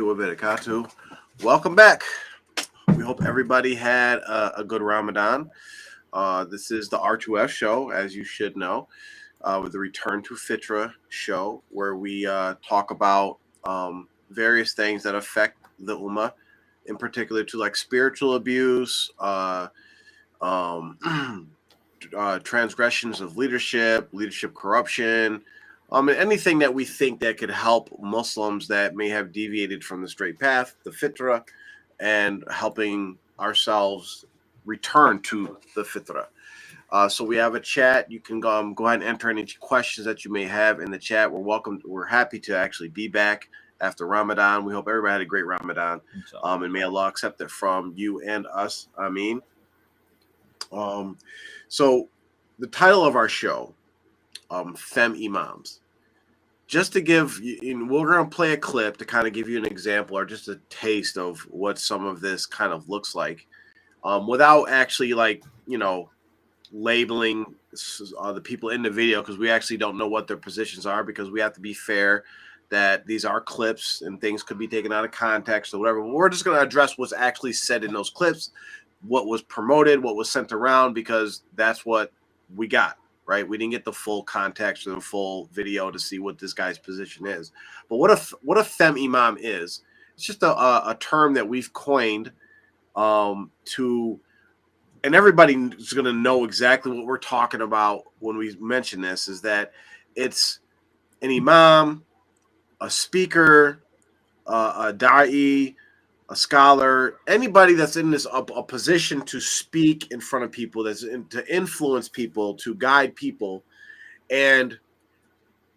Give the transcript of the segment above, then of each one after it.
Wabarakatuh. Welcome back. We hope everybody had a good Ramadan. This is the R2F show, as you should know, with the Return to Fitra show, where we talk about various things that affect the Ummah, in particular to like spiritual abuse, um, transgressions of leadership corruption, and anything that we think that could help Muslims that may have deviated from the straight path, the fitra, and helping ourselves return to the fitra. So we have a chat. You can go ahead and enter any questions that you may have in the chat. We're welcome. We're happy to actually be back after Ramadan. We hope everybody had a great Ramadan, and may Allah accept it from you and us. Ameen. Um, so the title of our show, FemImams. Just to give you, we're going to play a clip to kind of give you an example or just a taste of what some of this kind of looks like, without actually labeling the people in the video, because we actually don't know what their positions are, because we have to be fair that these are clips and things could be taken out of context or whatever. But we're just going to address what's actually said in those clips, what was promoted, what was sent around, because that's what we got. Right, we didn't get the full context or the full video to see what this guy's position is. But what a FemImam is? It's just a term that we've coined to, and everybody is going to know exactly what we're talking about when we mention this. Is that it's an imam, a speaker, a da'i, a scholar, anybody that's in this a position to speak in front of people, to influence people, to guide people. And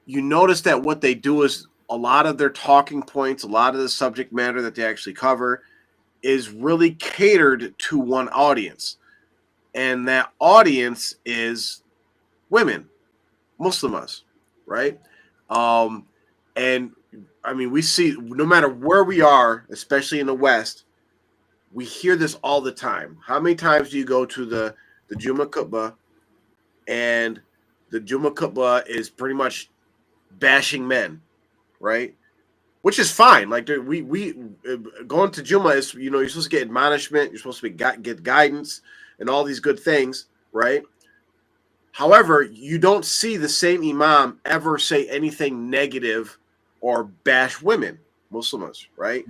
you notice that what they do is a lot of their talking points, a lot of the subject matter that they actually cover is really catered to one audience. And that audience is women, Muslimas, right? And I mean, we see no matter where we are, especially in the West, we hear this all the time. How many times do you go to the Juma Khutbah, and the Juma Khutbah is pretty much bashing men, right? Which is fine. Like we going to Juma is, you're supposed to get admonishment, you're supposed to get guidance and all these good things, right? However, you don't see the same imam ever say anything negative or bash women, Muslims, right?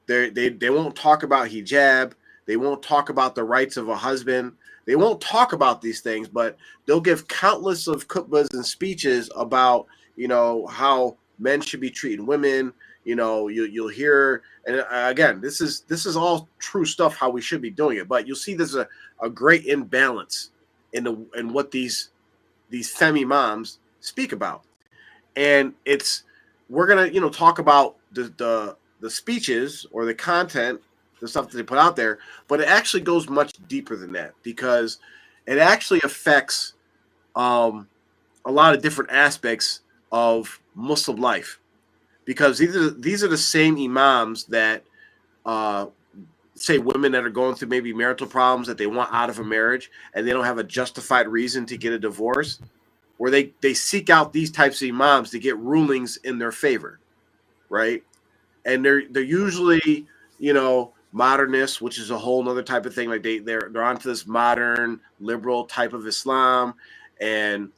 Mm-hmm. They won't talk about hijab. They won't talk about the rights of a husband. They won't talk about these things, but they'll give countless of khutbahs and speeches about, how men should be treating women. You'll hear, and again, this is all true stuff, how we should be doing it. But you'll see there's a great imbalance in what these FemImams speak about, and we're gonna talk about the speeches or the content, the stuff that they put out there, but it actually goes much deeper than that, because it actually affects a lot of different aspects of Muslim life, because these are the same imams that say women that are going through maybe marital problems that they want out of a marriage and they don't have a justified reason to get a divorce, where they seek out these types of imams to get rulings in their favor, right? And they're usually, modernists, which is a whole nother type of thing. Like they're onto this modern liberal type of Islam, and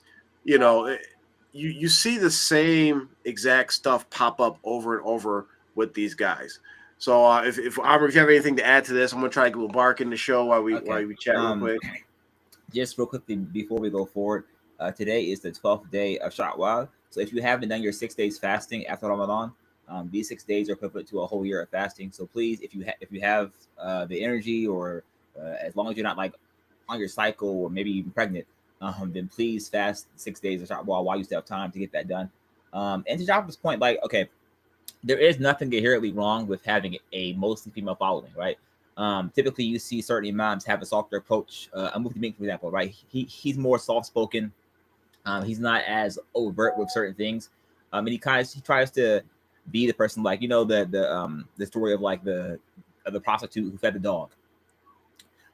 you see the same exact stuff pop up over and over with these guys. So if Aubrey, if you have anything to add to this, I'm gonna try to go bark in the show while we chat real quick. Just real quickly before we go forward, today is the 12th day of Shawwal. So if you haven't done your 6 days fasting after Ramadan, these 6 days are equivalent to a whole year of fasting. So please, if you have the energy, or as long as you're not like on your cycle or maybe even pregnant, then please fast 6 days of Shawwal while you still have time to get that done. And to Jaffar's point, there is nothing inherently wrong with having a mostly female following, right? Typically, you see certain imams have a softer approach. Mufti Mink, for example, right? He's more soft-spoken. He's not as overt with certain things. And he tries to be the person, like the story of the prostitute who fed the dog.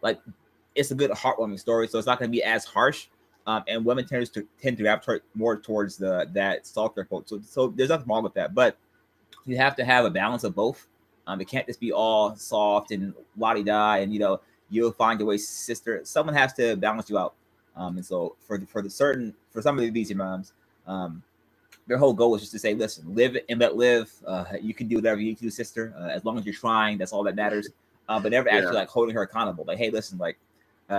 Like, it's a good heartwarming story, so it's not going to be as harsh. And women tend to gravitate more towards that softer approach. So there's nothing wrong with that, but you have to have a balance of both. It can't just be all soft and la-di-da, and you'll find your way, sister. Someone has to balance you out. And so for some of these imams, their whole goal is just to say, listen, live and let live. You can do whatever you need to do, sister. As long as you're trying, that's all that matters. But never actually like holding her accountable. Like, hey, listen, like,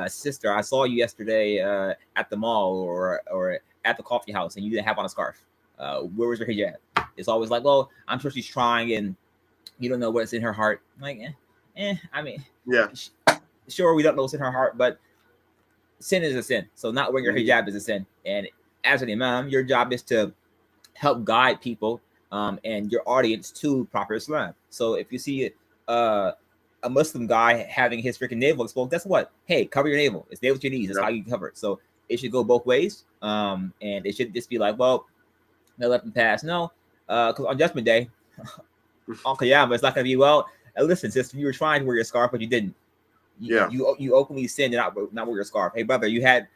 sister, I saw you yesterday at the mall or at the coffee house, and you didn't have on a scarf. Where was your hijab? It's always like, well, I'm sure she's trying, and you don't know what's in her heart. Like, I mean, yeah, sure, we don't know what's in her heart, but sin is a sin. So not wearing your hijab is a sin. And as an imam, your job is to help guide people and your audience to proper Islam. So if you see a Muslim guy having his freaking navel exposed, guess what? Hey, cover your navel. It's there with your knees. That's how you cover it. So it should go both ways. And it should just be like, well, no, let them pass. No, because on Judgment Day, on Qiyamah, it's not going to be, well, listen, sister, you were trying to wear your scarf, but you didn't. You openly sinned and not wear your scarf. Hey, brother, you had,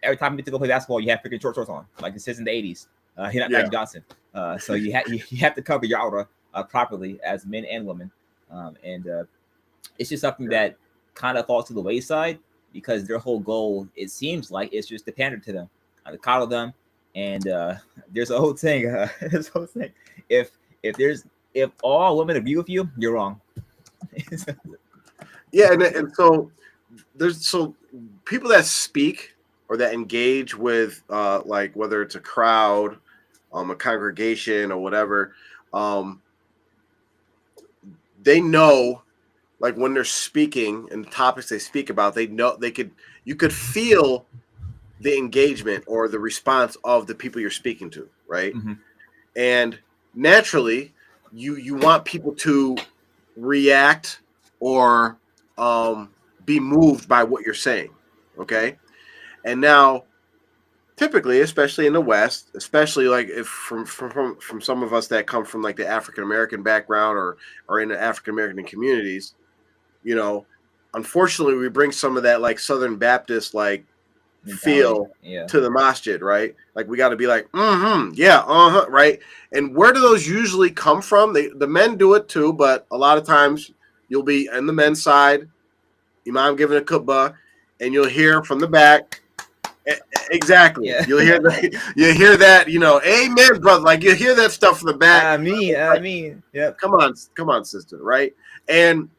every time you get to go play basketball, you had freaking short shorts on, like it says in the 80s. You're not Magic Johnson. So you have to cover your aura properly as men and women. And it's just something that kind of falls to the wayside because their whole goal, it seems like, it's just to pander to them, to coddle them. And there's a whole thing. If all women agree with you, you're wrong. Yeah, and so there's people that speak or that engage with like whether it's a crowd, a congregation or whatever, they know, like when they're speaking and the topics they speak about, they know you could feel the engagement or the response of the people you're speaking to, right? Mm-hmm. And naturally, you want people to react or be moved by what you're saying, okay? And now, typically, especially in the West, especially like if from some of us that come from like the African American background or in the African American communities, unfortunately, we bring some of that like Southern Baptist like feel to the masjid, right? Like we got to be like, right? And where do those usually come from? The men do it too, but a lot of times you'll be on the men's side, imam giving a khutbah, and you'll hear from the back. Exactly. Yeah. You hear that, amen, brother. Like you hear that stuff from the back. I mean, yeah. Come on, sister, right? And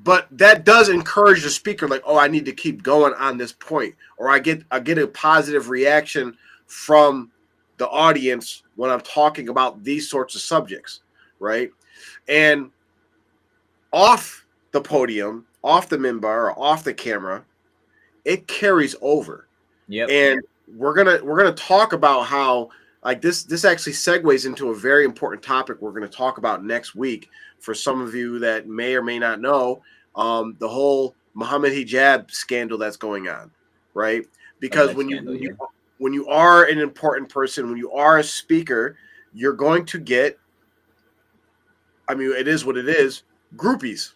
but that does encourage the speaker, like, oh, I need to keep going on this point, or I get a positive reaction from the audience when I'm talking about these sorts of subjects, right? And off the podium, off the minbar, or off the camera, it carries over. Yep. And we're gonna talk about how like this actually segues into a very important topic we're gonna talk about next week. For some of you that may or may not know, the whole Muhammad hijab scandal that's going on, right? Because when you are an important person, when you are a speaker, you're going to get, I mean, it is what it is, groupies,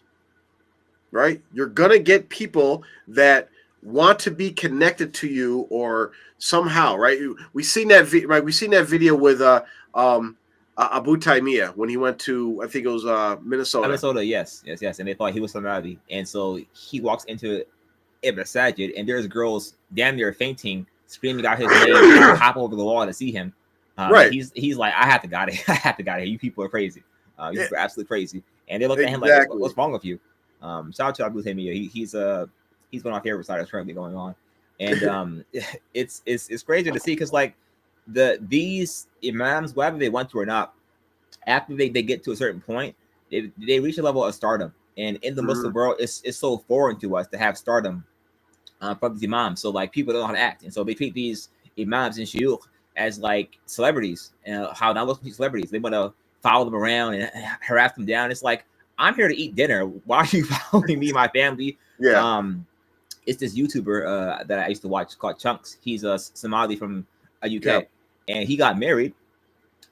right? You're gonna get people that want to be connected to you or somehow, right? We seen that video with Abu Taymiyah when he went to, I think it was Minnesota. Yes. And they thought he was somebody. And so he walks into a masjid and there's girls damn near fainting, screaming out his name, hop over the wall to see him. Right. He's like, I have to get out of here. You people are crazy. You people are absolutely crazy. And they look at him like, what's wrong with you? Shout out to Abu Taymiyah. He's one of my favorite that's currently going on. And it's crazy to see because like these imams, whether they want to or not, after they get to a certain point, they reach a level of stardom. And in the Muslim world, it's so foreign to us to have stardom from these imams. So like people don't know how to act. And so they treat these imams and shuyukh as like celebrities. And how non-Muslim celebrities, they want to follow them around and harass them down. It's like, I'm here to eat dinner. Why are you following me and my family? Yeah. It's this YouTuber that I used to watch called Chunks. He's a Somali from UK, and he got married.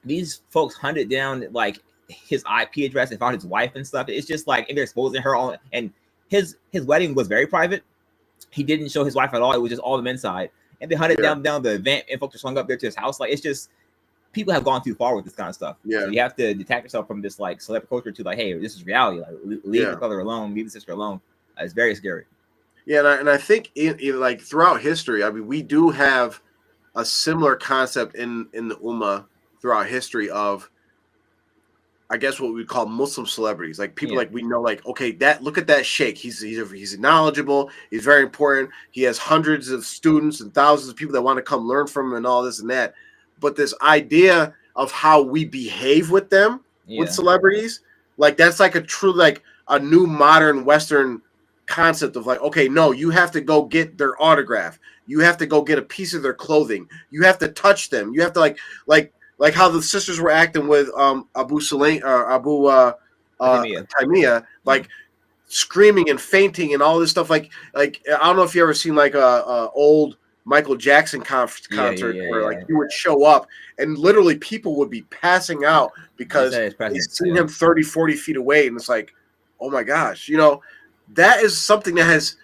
These folks hunted down like his IP address and found his wife and stuff. It's just like, and they're exposing her on. And his wedding was very private. He didn't show his wife at all. It was just all the men's side, and they hunted down the event, and folks just hung up there to his house. Like it's just people have gone too far with this kind of stuff. Yeah. So you have to detach yourself from this like celebrity culture to like, hey, this is reality. Like, leave the brother alone, leave the sister alone. It's very scary. Yeah, and I think like throughout history, I mean, we do have a similar concept in the Ummah throughout history of, I guess, what we call Muslim celebrities, like people like we know, like, okay, that look at that sheikh. He's knowledgeable. He's very important. He has hundreds of students and thousands of people that want to come learn from him and all this and that. But this idea of how we behave with them, with celebrities, like that's like a true, like a new modern Western concept of like, okay, no, you have to go get their autograph. You have to go get a piece of their clothing. You have to touch them. You have to like how the sisters were acting with Abu Sulaim or Abu Taimiyah, like screaming and fainting and all this stuff. Like I don't know if you ever seen like a old Michael Jackson concert where like he would show up and literally people would be passing out because he's seen him 30, 40 feet away, and it's like, oh my gosh, you know, that is something that has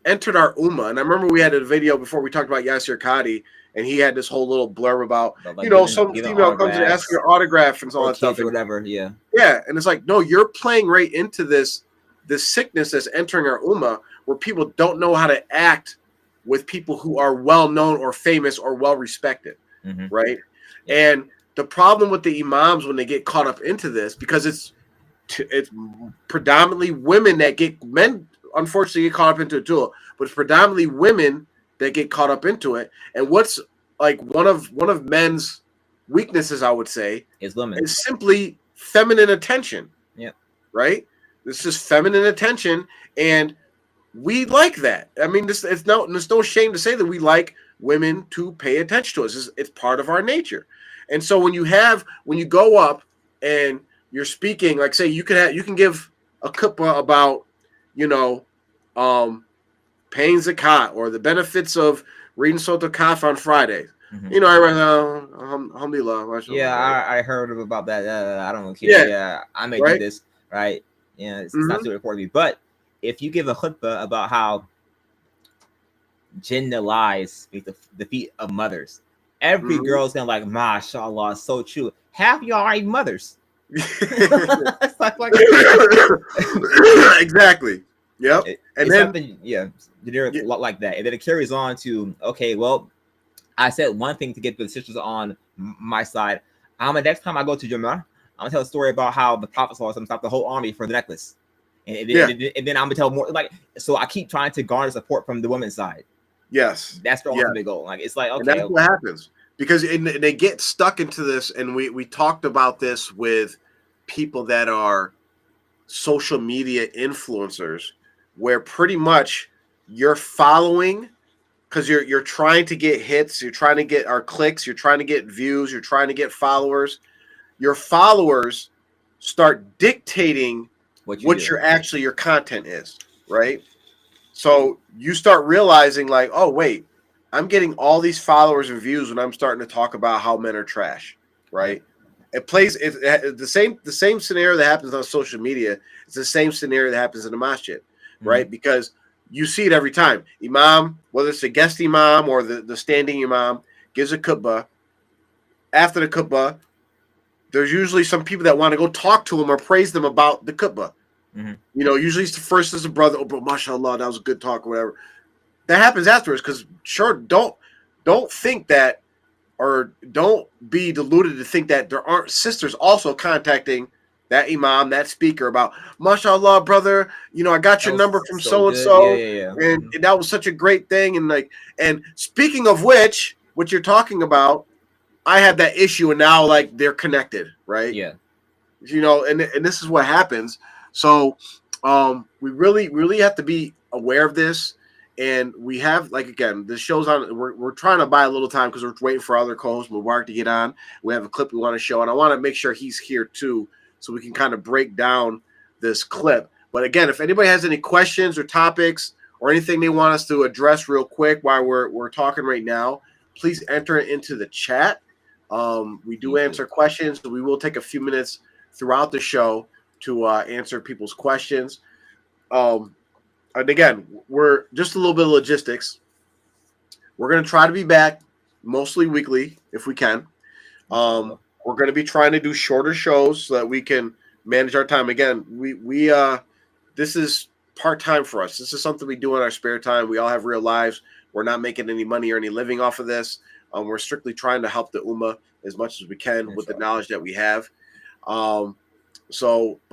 entered our ummah. And I remember we had a video before we talked about Yasir Qadhi, and he had this whole little blurb about, like, you know, some female comes and asks for your autograph and all that stuff or whatever. Yeah, and it's like, no, you're playing right into this sickness that's entering our ummah, where people don't know how to act with people who are well known or famous or well respected, right? And the problem with the imams when they get caught up into this, because it's predominantly women that get, men unfortunately get caught up into it too, but it's predominantly women that get caught up into it. And what's like one of men's weaknesses, I would say, is women, is simply feminine attention. Yeah. Right? This is feminine attention, and we like that. I mean, there's no shame to say that we like women to pay attention to us. It's part of our nature. And so when you go up and you're speaking, like say you can give a khutbah about, you know, paying zakat or the benefits of reading Sota Kaf on Fridays. You know, alhamdulillah. Yeah, I heard about that. I don't care. Yeah, I may do this, right? Yeah, it's not too important to me. But if you give a khutbah about how Jannah lies beneath the feet of mothers, every girl's gonna like, mashallah, so true. Half y'all are mothers. It's like exactly. Yep. And then generic like that, and then it carries on to, okay, well, I said one thing to get the sisters on my side. Next time I go to Jama'ah, I'm gonna tell a story about how the Prophet stopped the whole army for the necklace, and then I'm gonna tell more. Like, so I keep trying to garner support from the women's side. Yes, that's the ultimate goal. Like, it's like, okay, and that's what happens, because they get stuck into this, and we talked about this with people that are social media influencers, where pretty much you're following because you're trying to get hits, you're trying to get our clicks, you're trying to get views, you're trying to get followers. Your followers start dictating what your content is, right? So you start realizing like, oh wait, I'm getting all these followers and views when I'm starting to talk about how men are trash, right? It plays the same scenario that happens on social media. It's the same scenario that happens in the masjid, right? Because you see it every time. Imam, whether it's the guest imam or the standing imam, gives a khutbah. After the khutbah, there's usually some people that want to go talk to him or praise them about the khutbah. You know, usually it's the first as a brother, oh bro, mashallah, that was a good talk or whatever. That happens afterwards, because don't think that, or don't be deluded to think that there aren't sisters also contacting that imam, that speaker, about, mashallah, brother, you know, I got your number from so and so, and that was such a great thing. And like, and speaking of which, what you're talking about, I had that issue, and now like they're connected, right? Yeah, you know, and this is what happens. So we really have to be aware of this. And we have, like, again, this show's on. We're trying to buy a little time because we're waiting for other co-hosts, Mubarak, to get on. We have a clip we want to show, and I want to make sure he's here too, so we can kind of break down this clip. But again, if anybody has any questions or topics or anything they want us to address real quick while we're talking right now, please enter it into the chat. We do answer questions. We will take a few minutes throughout the show to answer people's questions. And again, we're just a little bit of logistics. We're going to try to be back mostly weekly if we can. We're going to be trying to do shorter shows so that we can manage our time. Again, we this is part-time for us. This is something we do in our spare time. We all have real lives. We're not making any money or any living off of this. We're strictly trying to help the Ummah as much as we can with the knowledge that we have. But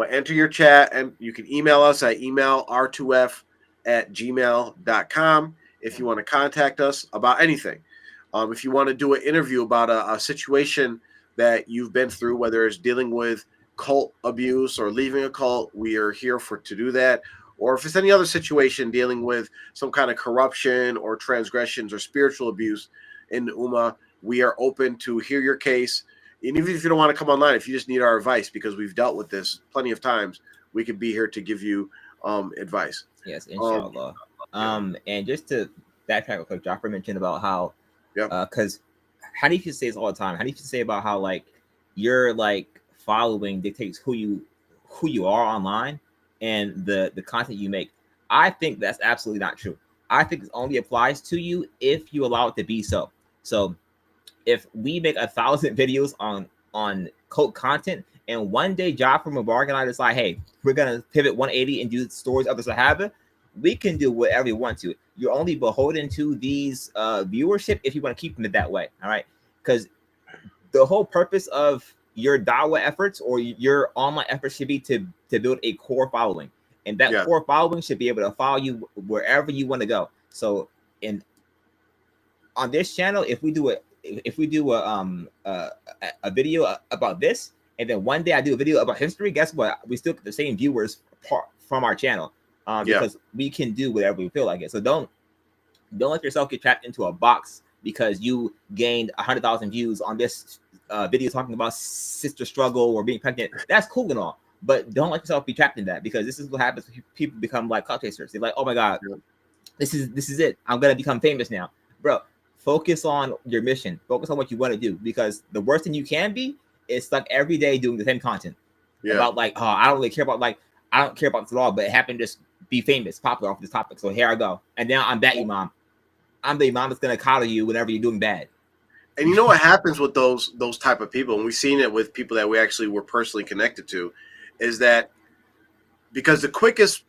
enter your chat, and you can email us at emailr2f@gmail.com if you want to contact us about anything. If you want to do an interview about a situation that you've been through, whether it's dealing with cult abuse or leaving a cult, we are here to do that. Or if it's any other situation dealing with some kind of corruption or transgressions or spiritual abuse in the Ummah, we are open to hear your case. And even if you don't want to come online, if you just need our advice, because we've dealt with this plenty of times, we could be here to give you advice. Yes, inshallah. And just to backtrack real quick, Jaffer mentioned about how, because how do you say this all the time? How do you say about how like your like following dictates who you are online and the content you make? I think that's absolutely not true. I think it only applies to you if you allow it to be so. So if we make 1,000 videos on cult content, and one day Jaffer Mubarak and I decide, hey, we're gonna pivot 180 and do stories of the Sahaba, we can do whatever we want to. You're only beholden to these viewership if you want to keep them that way. All right, because the whole purpose of your da'wah efforts or your online efforts should be to build a core following, and that core following should be able to follow you wherever you want to go. So on this channel, if we do a video about this, and then one day I do a video about history, guess what? We still get the same viewers from our channel, because we can do whatever we feel like it. So don't let yourself get trapped into a box because you gained 100,000 views on this video talking about sister struggle or being pregnant. That's cool and all, but don't let yourself be trapped in that, because this is what happens when people become like clout chasers. They're like, oh my god, this is it. I'm gonna become famous now, bro. Focus on your mission. Focus on what you want to do, because the worst thing you can be is stuck every day doing the same content about like, oh, I don't really care about I don't care about this at all, but it happened to just be famous, popular off this topic. So here I go, and now I'm that imam. I'm the imam that's gonna coddle you whenever you're doing bad. And you know what happens with those type of people, and we've seen it with people that we actually were personally connected to, is that because the quickest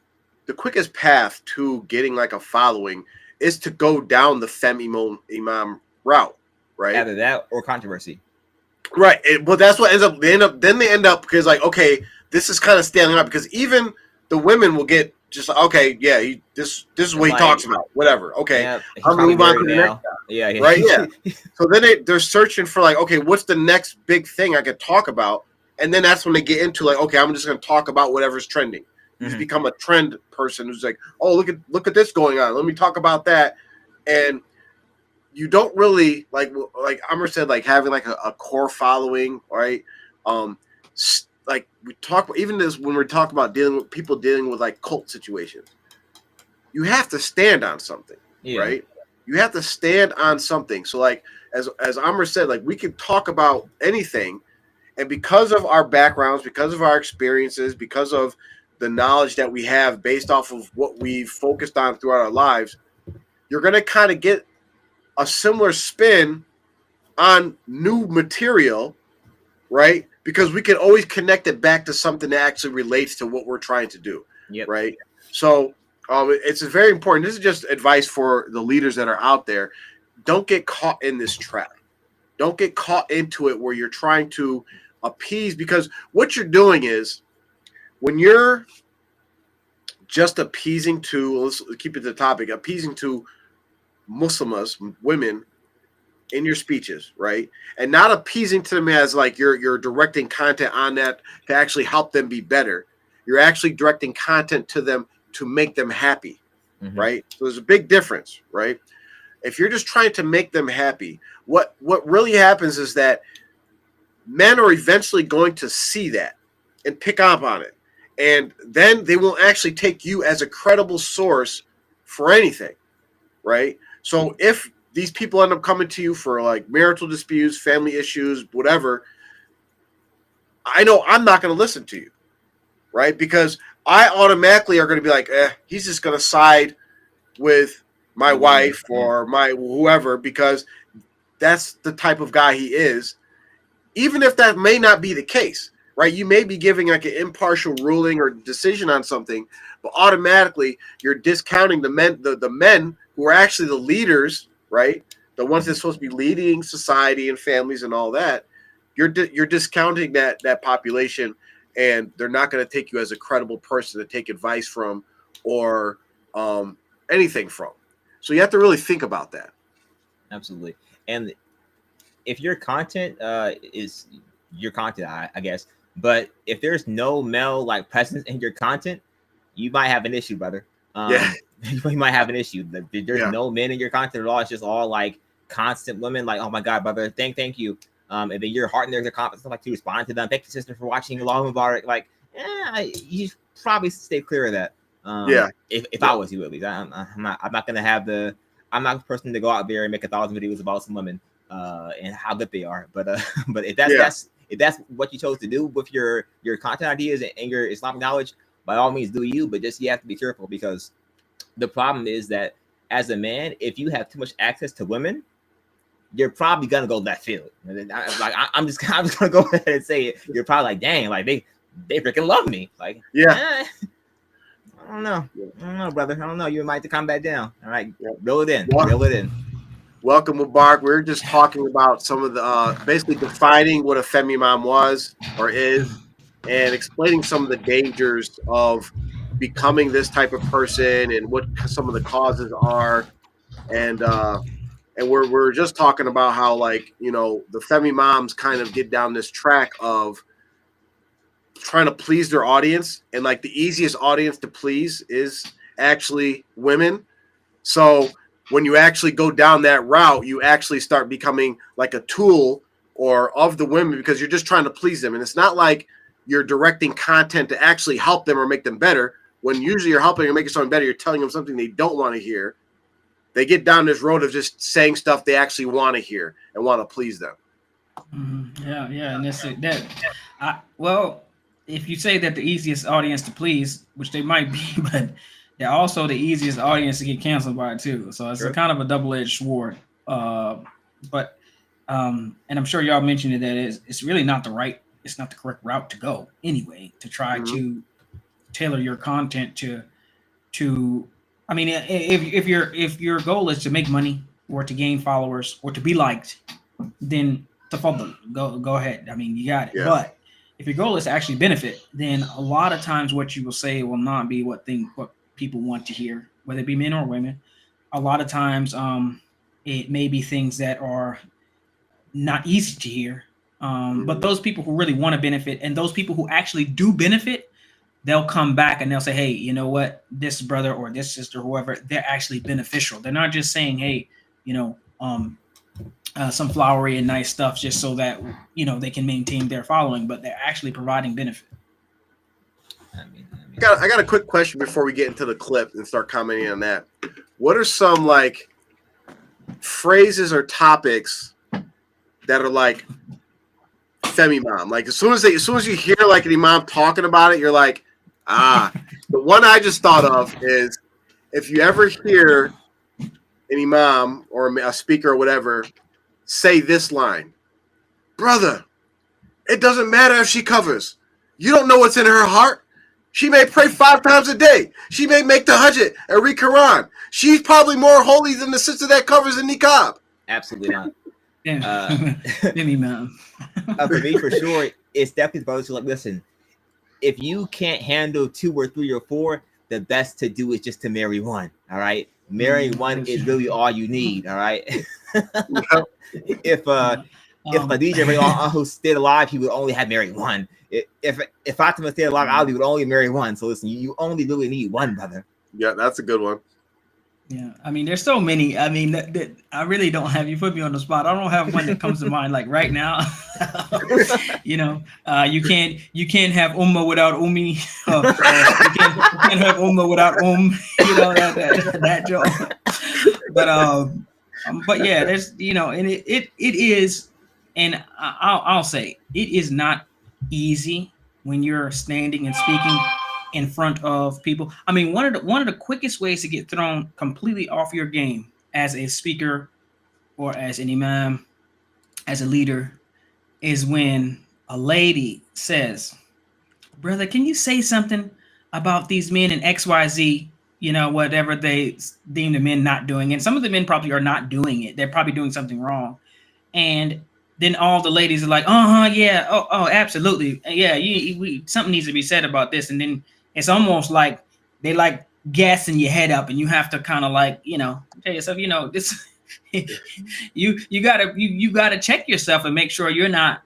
path to getting like a following is to go down the FemImam route, right? Either that or controversy. Right. Well, that's what they end up because like, okay, this is kind of standing up, because even the women will get just like, okay, yeah, this is what he talks about, whatever. Okay, I'm gonna move on to the next guy. Yeah. Right. Yeah. So then they're searching for like, okay, what's the next big thing I could talk about? And then that's when they get into like, okay, I'm just gonna talk about whatever's trending. You just become a trend person who's like, oh, look at this going on. Let me talk about that. And you don't really like Amr said, like having like a core following, right? Like we talk even this when we're talking about dealing with like cult situations, you have to stand on something, right? You have to stand on something. So like as Amr said, like we can talk about anything, and because of our backgrounds, because of our experiences, because of the knowledge that we have based off of what we've focused on throughout our lives, you're going to kind of get a similar spin on new material, right? Because we can always connect it back to something that actually relates to what we're trying to do, right? So it's very important. This is just advice for the leaders that are out there. Don't get caught in this trap. Don't get caught into it where you're trying to appease, because what you're doing is, when you're just appeasing to, let's keep it to the topic, appeasing to Muslimas, women, in your speeches, right? And not appeasing to them as like you're directing content on that to actually help them be better. You're actually directing content to them to make them happy, right? So there's a big difference, right? If you're just trying to make them happy, what really happens is that men are eventually going to see that and pick up on it. And then they will actually take you as a credible source for anything, right? So if these people end up coming to you for like marital disputes, family issues, whatever, I know I'm not going to listen to you, right? Because I automatically are going to be like, he's just going to side with my wife or my whoever, because that's the type of guy he is. even if that may not be the case, right? You may be giving like an impartial ruling or decision on something, but automatically you're discounting the men who are actually the leaders, right? The ones that's supposed to be leading society and families and all that. You're discounting that population, and they're not going to take you as a credible person to take advice from or anything from. So you have to really think about that. Absolutely. And if your content is your content, I guess, but if there's no male like presence in your content, you might have an issue, brother. Yeah. You might have an issue. There's no men in your content at all. It's just all like constant women, like, oh my God, brother, thank you. And then your heart and their comments, like to respond to them. Thank you, sister, for watching Long Mubarak. Like, you should probably stay clear of that. If I was you, at least, I'm not gonna have I'm not the person to go out there and make 1,000 videos about some women and how good they are. But if that's what you chose to do with your content ideas and your Islamic knowledge, by all means do you. But just you have to be careful, because the problem is that as a man, if you have too much access to women, you're probably gonna go left field. I'm just gonna go ahead and say it. You're probably like, dang, like they freaking love me. Like, I don't know, brother. I don't know. You might have to come back down. All right, reel it in. Welcome, Mubarak. We're just talking about some of the basically defining what a FemImam was or is, and explaining some of the dangers of becoming this type of person and what some of the causes are, and we're just talking about how, like, you know, the FemImams kind of get down this track of trying to please their audience, and like the easiest audience to please is actually women. So when you actually go down that route, you actually start becoming like a tool or of the women, because you're just trying to please them. And it's not like you're directing content to actually help them or make them better. When usually you're helping or making something better, you're telling them something they don't want to hear. They get down this road of just saying stuff they actually want to hear and want to please them. Yeah, and that's it. Well, if you say that the easiest audience to please, which they might be, but they're also the easiest audience to get canceled by too. So it's a kind of a double-edged sword. And I'm sure y'all mentioned it, that it's really not it's not the correct route to go anyway, to try to tailor your content to I mean, if your goal is to make money or to gain followers or to be liked, then go ahead. I mean, you got it. Yeah. But if your goal is to actually benefit, then a lot of times what you will say will not be what people want to hear, whether it be men or women. A lot of times, it may be things that are not easy to hear. But those people who really want to benefit, and those people who actually do benefit, they'll come back and they'll say, hey, you know what, this brother or this sister, whoever, they're actually beneficial. They're not just saying, hey, you know, some flowery and nice stuff just so that, you know, they can maintain their following, but they're actually providing benefit. I got a quick question before we get into the clip and start commenting on that. What are some like phrases or topics that are like FemImam? Like as soon as you hear like an imam talking about it, you're like, the one I just thought of is, if you ever hear an imam or a speaker or whatever say this line, brother, it doesn't matter if she covers. You don't know what's in her heart. She may pray 5 times a day. She may make the Hajj and read Quran. She's probably more holy than the sister that covers the niqab. Absolutely not. FemImam. For me, for sure, it's definitely brothers who like, listen, if you can't handle 2 or 3 or 4, the best to do is just to marry one. All right, marrying one is really all you need. All right. If Khadija who stayed alive, he would only have married one. If Fatima stayed alive, Ali would only marry one. So listen, you only really need one, brother. Yeah, that's a good one. Yeah, I mean, there's so many. I mean, that I really don't have. You put me on the spot. I don't have one that comes to mind like right now. You know, you can't have Ummah without Ummi. You can't have Ummah without You know that joke. But yeah, there's, you know, and it is, and I'll say it is not easy when you're standing and speaking in front of people. I mean, one of the quickest ways to get thrown completely off your game as a speaker or as an imam, as a leader, is when a lady says, brother, can you say something about these men in XYZ, whatever they deem the men not doing? And some of the men probably are not doing it. They're probably doing something wrong. And then all the ladies are like, yeah, absolutely. Yeah, something needs to be said about this. And then it's almost like they like gassing your head up and you have to kind of like, tell yourself, this you gotta check yourself and make sure you're not,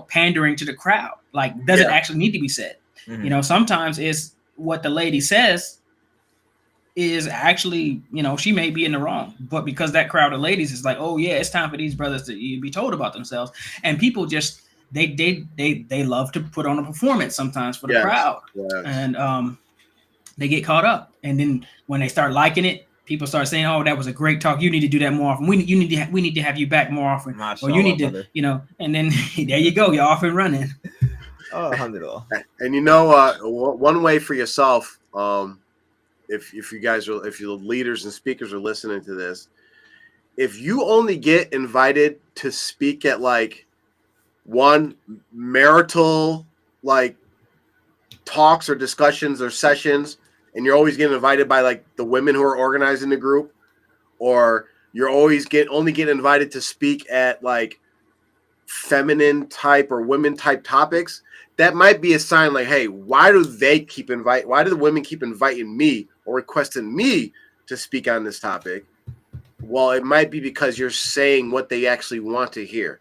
pandering to the crowd. Like, does it actually need to be said? Mm-hmm. Sometimes it's what the lady says is actually, she may be in the wrong, but because that crowd of ladies is like, oh yeah, it's time for these brothers to be told about themselves, and people just they love to put on a performance sometimes for the crowd, and they get caught up, and then when they start liking it, people start saying, oh, that was a great talk, you need to do that more often, we need to have you back more often, or you need to brother. And then there you go, you're off and running. Oh, $100. And one way for yourself, if the leaders and speakers are listening to this, if you only get invited to speak at like one marital like talks or discussions or sessions, and you're always getting invited by like the women who are organizing the group, or you're always only get invited to speak at like feminine type or women type topics, that might be a sign like, hey, why do the women keep inviting me or requesting me to speak on this topic? Well, it might be because you're saying what they actually want to hear.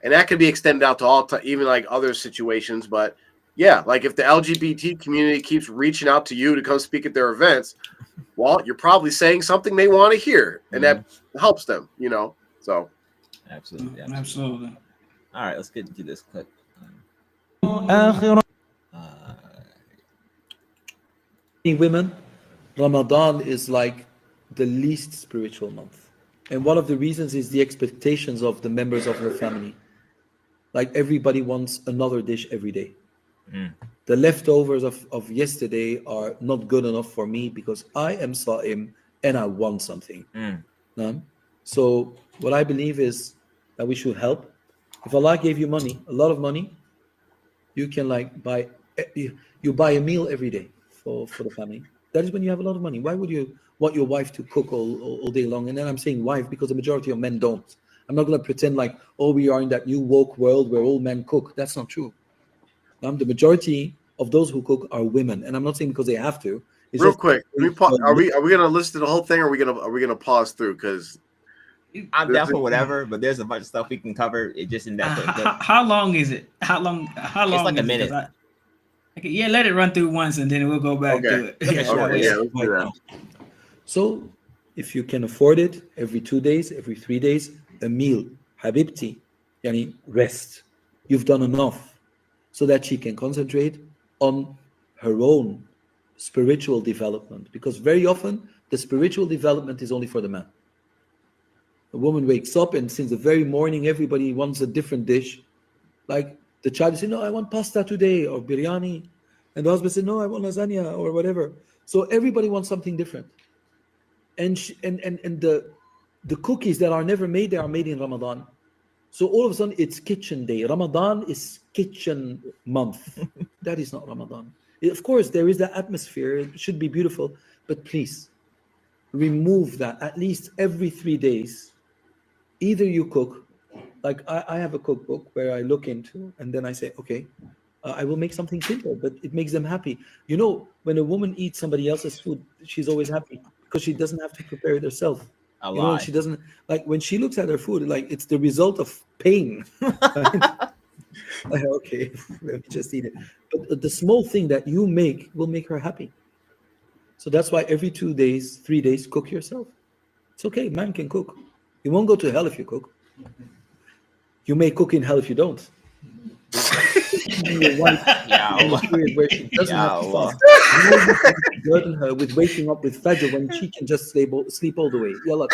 And that could be extended out to even like other situations. But yeah, like if the LGBT community keeps reaching out to you to come speak at their events, well, you're probably saying something they want to hear, and that helps them, so. Absolutely. All right, let's get into this clip. Women, Ramadan is like the least spiritual month, and one of the reasons is the expectations of the members of her family. Like everybody wants another dish every day. The leftovers of yesterday are not good enough for me because I am Sa'im and I want something. So what I believe is that we should help. If Allah gave you money, a lot of money, you can like buy a meal every day for the family. That is when you have a lot of money. Why would you want your wife to cook all day long? And then I'm saying wife because the majority of men don't. I'm not going to pretend like, oh, we are in that new woke world where all men cook. That's not true. The majority of those who cook are women, and I'm not saying because they have to. It's real quick. Are we going to listen to the whole thing, or are we going to pause through? Because I'm down for whatever, but there's a bunch of stuff we can cover. It just in that. How long is it? How long? It's like a minute. Okay, let it run through once, and then we'll go back to it. Let's do that. So, if you can afford it, every 2 days, every 3 days, a meal, habibti, yani rest. You've done enough, so that she can concentrate on her own spiritual development. Because very often, the spiritual development is only for the man. A woman wakes up, and since the very morning, everybody wants a different dish. Like the child says, no, I want pasta today, or biryani. And the husband said, no, I want lasagna, or whatever. So everybody wants something different. And the cookies that are never made, they are made in Ramadan. So all of a sudden, it's kitchen day. Ramadan is kitchen month. That is not Ramadan. Of course, there is that atmosphere. It should be beautiful. But please, remove that at least every 3 days. Either you cook, like I have a cookbook where I look into, and then I say, okay, I will make something simple, but it makes them happy. When a woman eats somebody else's food, she's always happy because she doesn't have to prepare it herself. She doesn't, like when she looks at her food, like it's the result of pain. Like, okay, let me just eat it. But the small thing that you make will make her happy. So that's why every 2 days, 3 days, cook yourself. It's okay, man can cook. You won't go to hell if you cook. You may cook in hell if you don't. Your wife in a period where she doesn't have to fast. You burden her with waking up with Fajr when she can just sleep all the way. Yalla,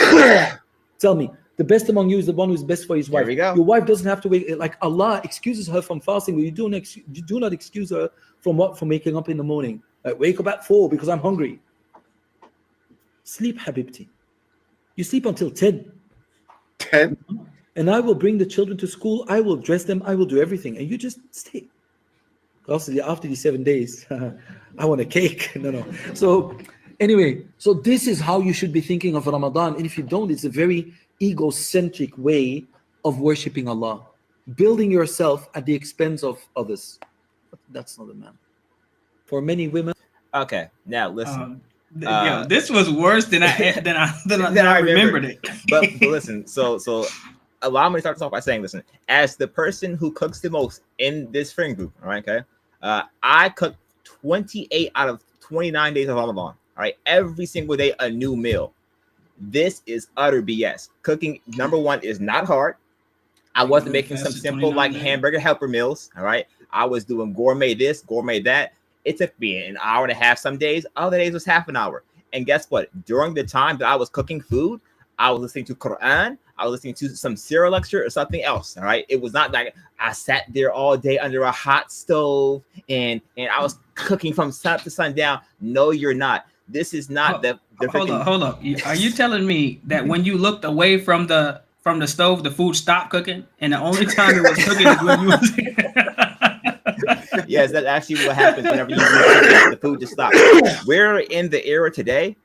tell me, the best among you is the one who's best for his wife. Your wife doesn't have to wait. Like Allah excuses her from fasting, but you do not excuse her from waking up in the morning. Like, wake up at 4 because I'm hungry. Sleep, Habibti. You sleep until 10. 10? and I will bring the children to school. I will dress them. I will do everything, and you just stay. Also, after the 7 days, I want a cake. No. So anyway, so this is how you should be thinking of Ramadan. And if you don't, it's a very egocentric way of worshiping Allah, building yourself at the expense of others. That's not a man. For many women. Okay, now listen. This was worse than I remembered it. but listen, so allow me to start off by saying, listen, as the person who cooks the most in this friend group, all right, okay, I cook 28 out of 29 days of Ramadan. All right, every single day a new meal. This is utter BS. Cooking, number one, is not hard. I wasn't making some simple like hamburger helper meals. All right, I was doing gourmet this, gourmet that. It took me an hour and a half some days. Other days was half an hour. And guess what? During the time that I was cooking food, I was listening to Quran. I was listening to some Sirah lecture or something else. All right. It was not like I sat there all day under a hot stove and I was cooking from sun up to sundown. No, you're not. This is not the hold up. Are you telling me that when you looked away from the stove, the food stopped cooking, and the only time it was cooking is when you was Yes, that's actually what happens whenever you cooking, the food just stops. We're in the era today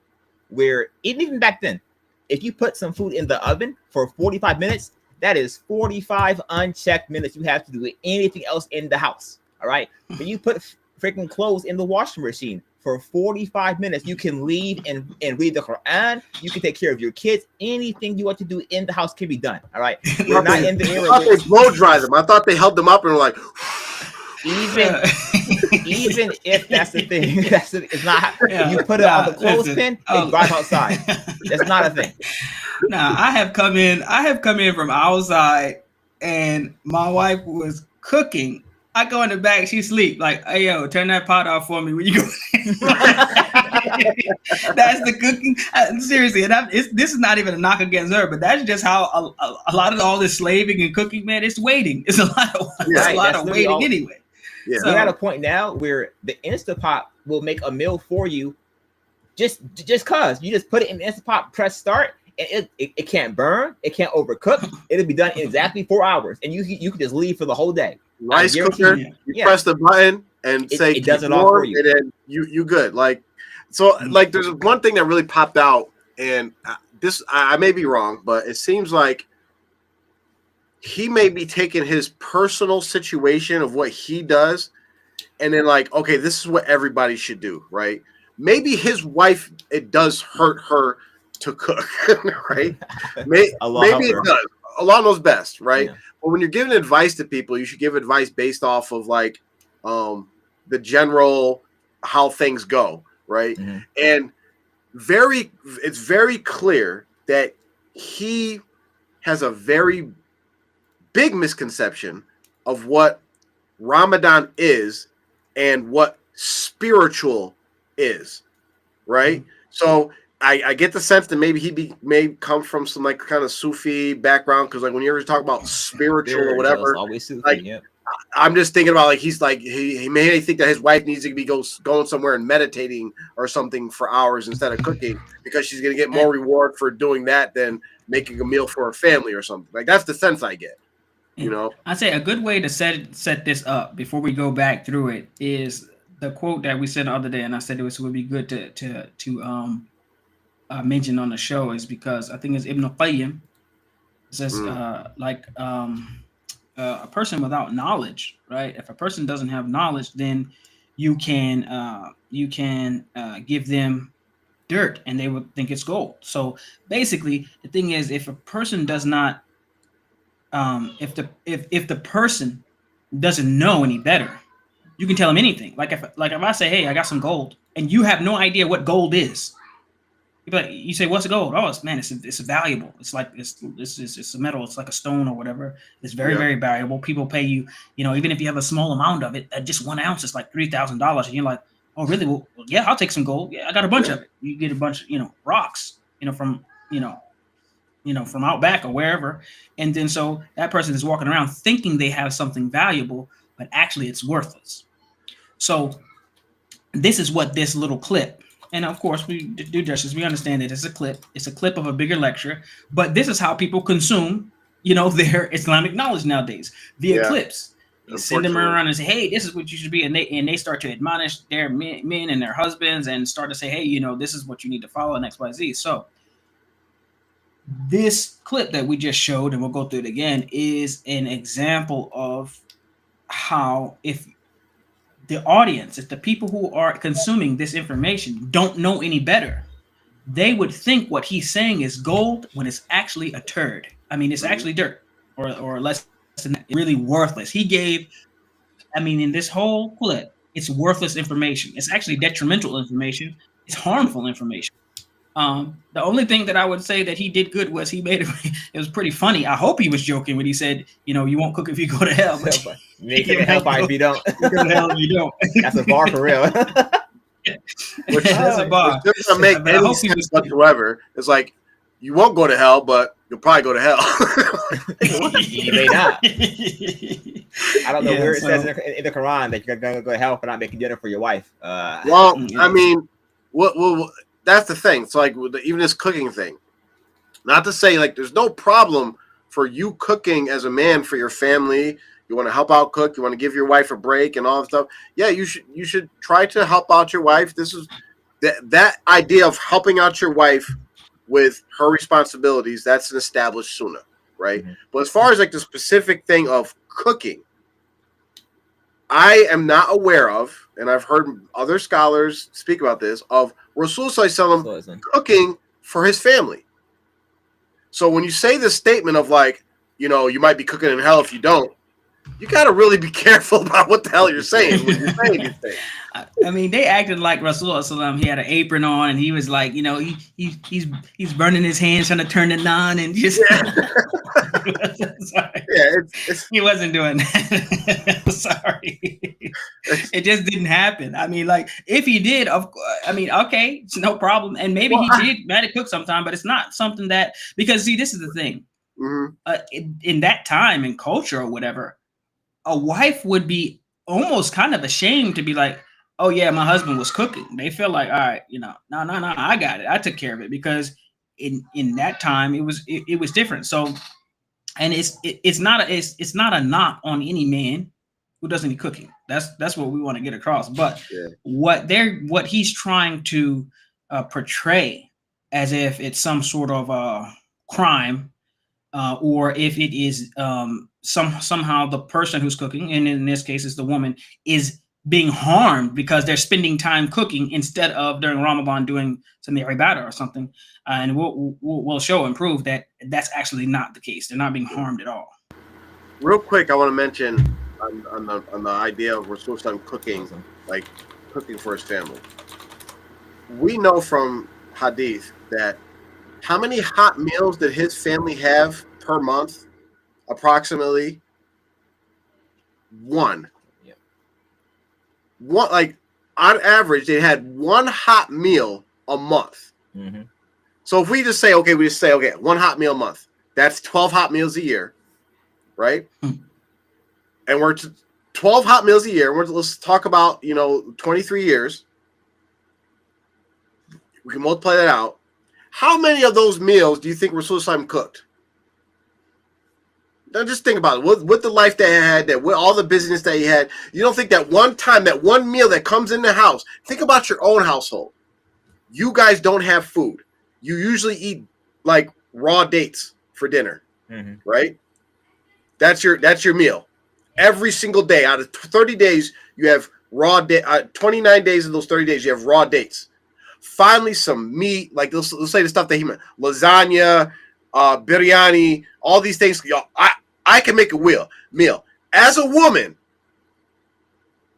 where even back then, if you put some food in the oven for 45 minutes, that is 45 unchecked minutes. You have to do anything else in the house. All right. When you put freaking clothes in the washing machine for 45 minutes, you can leave and read the Quran. You can take care of your kids. Anything you want to do in the house can be done. All right. We're not in the era. I thought they blow dry them. I thought they held them up and were like. Even if that's the thing, it's not. You put it on the clothespin and drive outside. That's not a thing. Now I have come in from outside, and my wife was cooking. I go in the back, she sleep. Like, hey yo, turn that pot off for me when you go. That's the cooking. Seriously, and this is not even a knock against her, but that's just how a lot of all this slaving and cooking, man. It's waiting. It's a lot of waiting anyway. Yeah. So we're at a point now where the Instapot will make a meal for you, just cause you just put it in the Instapot, press start, and it can't burn, it can't overcook. It'll be done in exactly 4 hours, and you can just leave for the whole day. Rice cooker, you press the button and say it does it all for you, and then you good. Like there's one thing that really popped out, and this I may be wrong, but it seems like he may be taking his personal situation of what he does, and then like, okay, this is what everybody should do, right? Maybe his wife, it does hurt her to cook, right? Maybe it does. Allah knows best, right? Yeah. But when you're giving advice to people, you should give advice based off of like the general how things go, right? Mm-hmm. And it's very clear that he has a very big misconception of what Ramadan is and what spiritual is, right? Mm-hmm. So I get the sense that maybe he may come from some like kind of Sufi background, because like when you ever talk about spiritual or whatever, always Sufi, like, yeah. I'm just thinking about like he may think that his wife needs to be going somewhere and meditating or something for hours instead of cooking, because she's gonna get more reward for doing that than making a meal for her family or something. Like that's the sense I get. You know, I'd say a good way to set this up before we go back through it is the quote that we said the other day, and I said it would be good to mention on the show, is because I think it's Ibn Qayyim. It says a person without knowledge, right? If a person doesn't have knowledge, then you can give them dirt and they would think it's gold. So basically, the thing is, if a person does not if the person doesn't know any better, you can tell him anything. Like if I say, hey, I got some gold, and you have no idea what gold is, you say, what's gold? Oh, it's valuable. It's like it's a metal. It's like a stone or whatever. It's very very valuable. People pay you, even if you have a small amount of it, just 1 ounce is like $3,000, and you're like, oh really? Well, yeah, I'll take some gold. Yeah, I got a bunch of it. You get a bunch of rocks, from from out back or wherever. And then so that person is walking around thinking they have something valuable, but actually it's worthless. So this is what this little clip, and of course we do justice. We understand that it's a clip. It's a clip of a bigger lecture, but this is how people consume their Islamic knowledge nowadays via Yeah. clips. You send them around and say, hey, this is what you should be. And they start to admonish their men and their husbands and start to say, hey, this is what you need to follow in XYZ. So this clip that we just showed, and we'll go through it again, is an example of how if the audience, if the people who are consuming this information don't know any better, they would think what he's saying is gold when it's actually a turd. I mean, it's actually dirt or less than that. It's really worthless. He gave, in this whole clip, it's worthless information. It's actually detrimental information. It's harmful information. The only thing that I would say that he did good was he made it was pretty funny. I hope he was joking when he said, you won't cook if you go to hell. But make it hellfire if you don't. You go to hell if you don't. That's a bar for real. Which that's a bar. Which doesn't make any sense whatsoever. It's like, you won't go to hell, but you'll probably go to hell. You may not. I don't know where it says in the Quran that you're going to go to hell for not making dinner for your wife. Well, that's the thing. It's like even this cooking thing. Not to say like there's no problem for you cooking as a man for your family. You want to help out cook. You want to give your wife a break and all that stuff. Yeah, you should try to help out your wife. This is that idea of helping out your wife with her responsibilities. That's an established sunnah, right? Mm-hmm. But as far as like the specific thing of cooking, I am not aware of, and I've heard other scholars speak about this, of Rasul Sallallahu Alaihi Wasallam cooking for his family. So when you say this statement of like, you might be cooking in hell if you don't, you got to really be careful about what the hell you're saying when you're saying these things. I mean, they acted like Rasulullah Sallam. He had an apron on, and he was like, he's burning his hands trying to turn the naan, and just he wasn't doing that. Sorry, it just didn't happen. I mean, like if he did, okay, it's no problem, and maybe he had to cook sometime, but it's not something that because this is the thing. Mm-hmm. In that time and culture or whatever, a wife would be almost kind of ashamed to be like, oh yeah, my husband was cooking. They feel like, all right, no, I got it. I took care of it because in that time it was different. So, and it's not a knock on any man who does any cooking. That's what we want to get across. But what he's trying to portray as if it's some sort of crime, or if it is somehow the person who's cooking, and in this case it's the woman, is being harmed because they're spending time cooking instead of during Ramadan doing some ibadah or something. And we'll show and prove that that's actually not the case. They're not being harmed at all. Real quick, I want to mention on the idea of Rasul cooking, like cooking for his family. We know from hadith that how many hot meals did his family have per month? Approximately one. Yeah. One, like on average, they had one hot meal a month. Mm-hmm. So if we just say, okay, one hot meal a month. That's 12 hot meals a year, right? Mm-hmm. And we're 12 hot meals a year. Let's talk about 23 years. We can multiply that out. How many of those meals do you think Rasul cooked? Now just think about it. With the life that he had, with all the business that he had, you don't think that one time, that one meal that comes in the house, think about your own household. You guys don't have food. You usually eat like raw dates for dinner, right? That's your meal. Every single day out of 30 days, you have raw 29 days of those 30 days, you have raw dates. Finally, some meat, like let's say the stuff that he meant, lasagna, biryani, all these things. Y'all, I can make a meal. As a woman,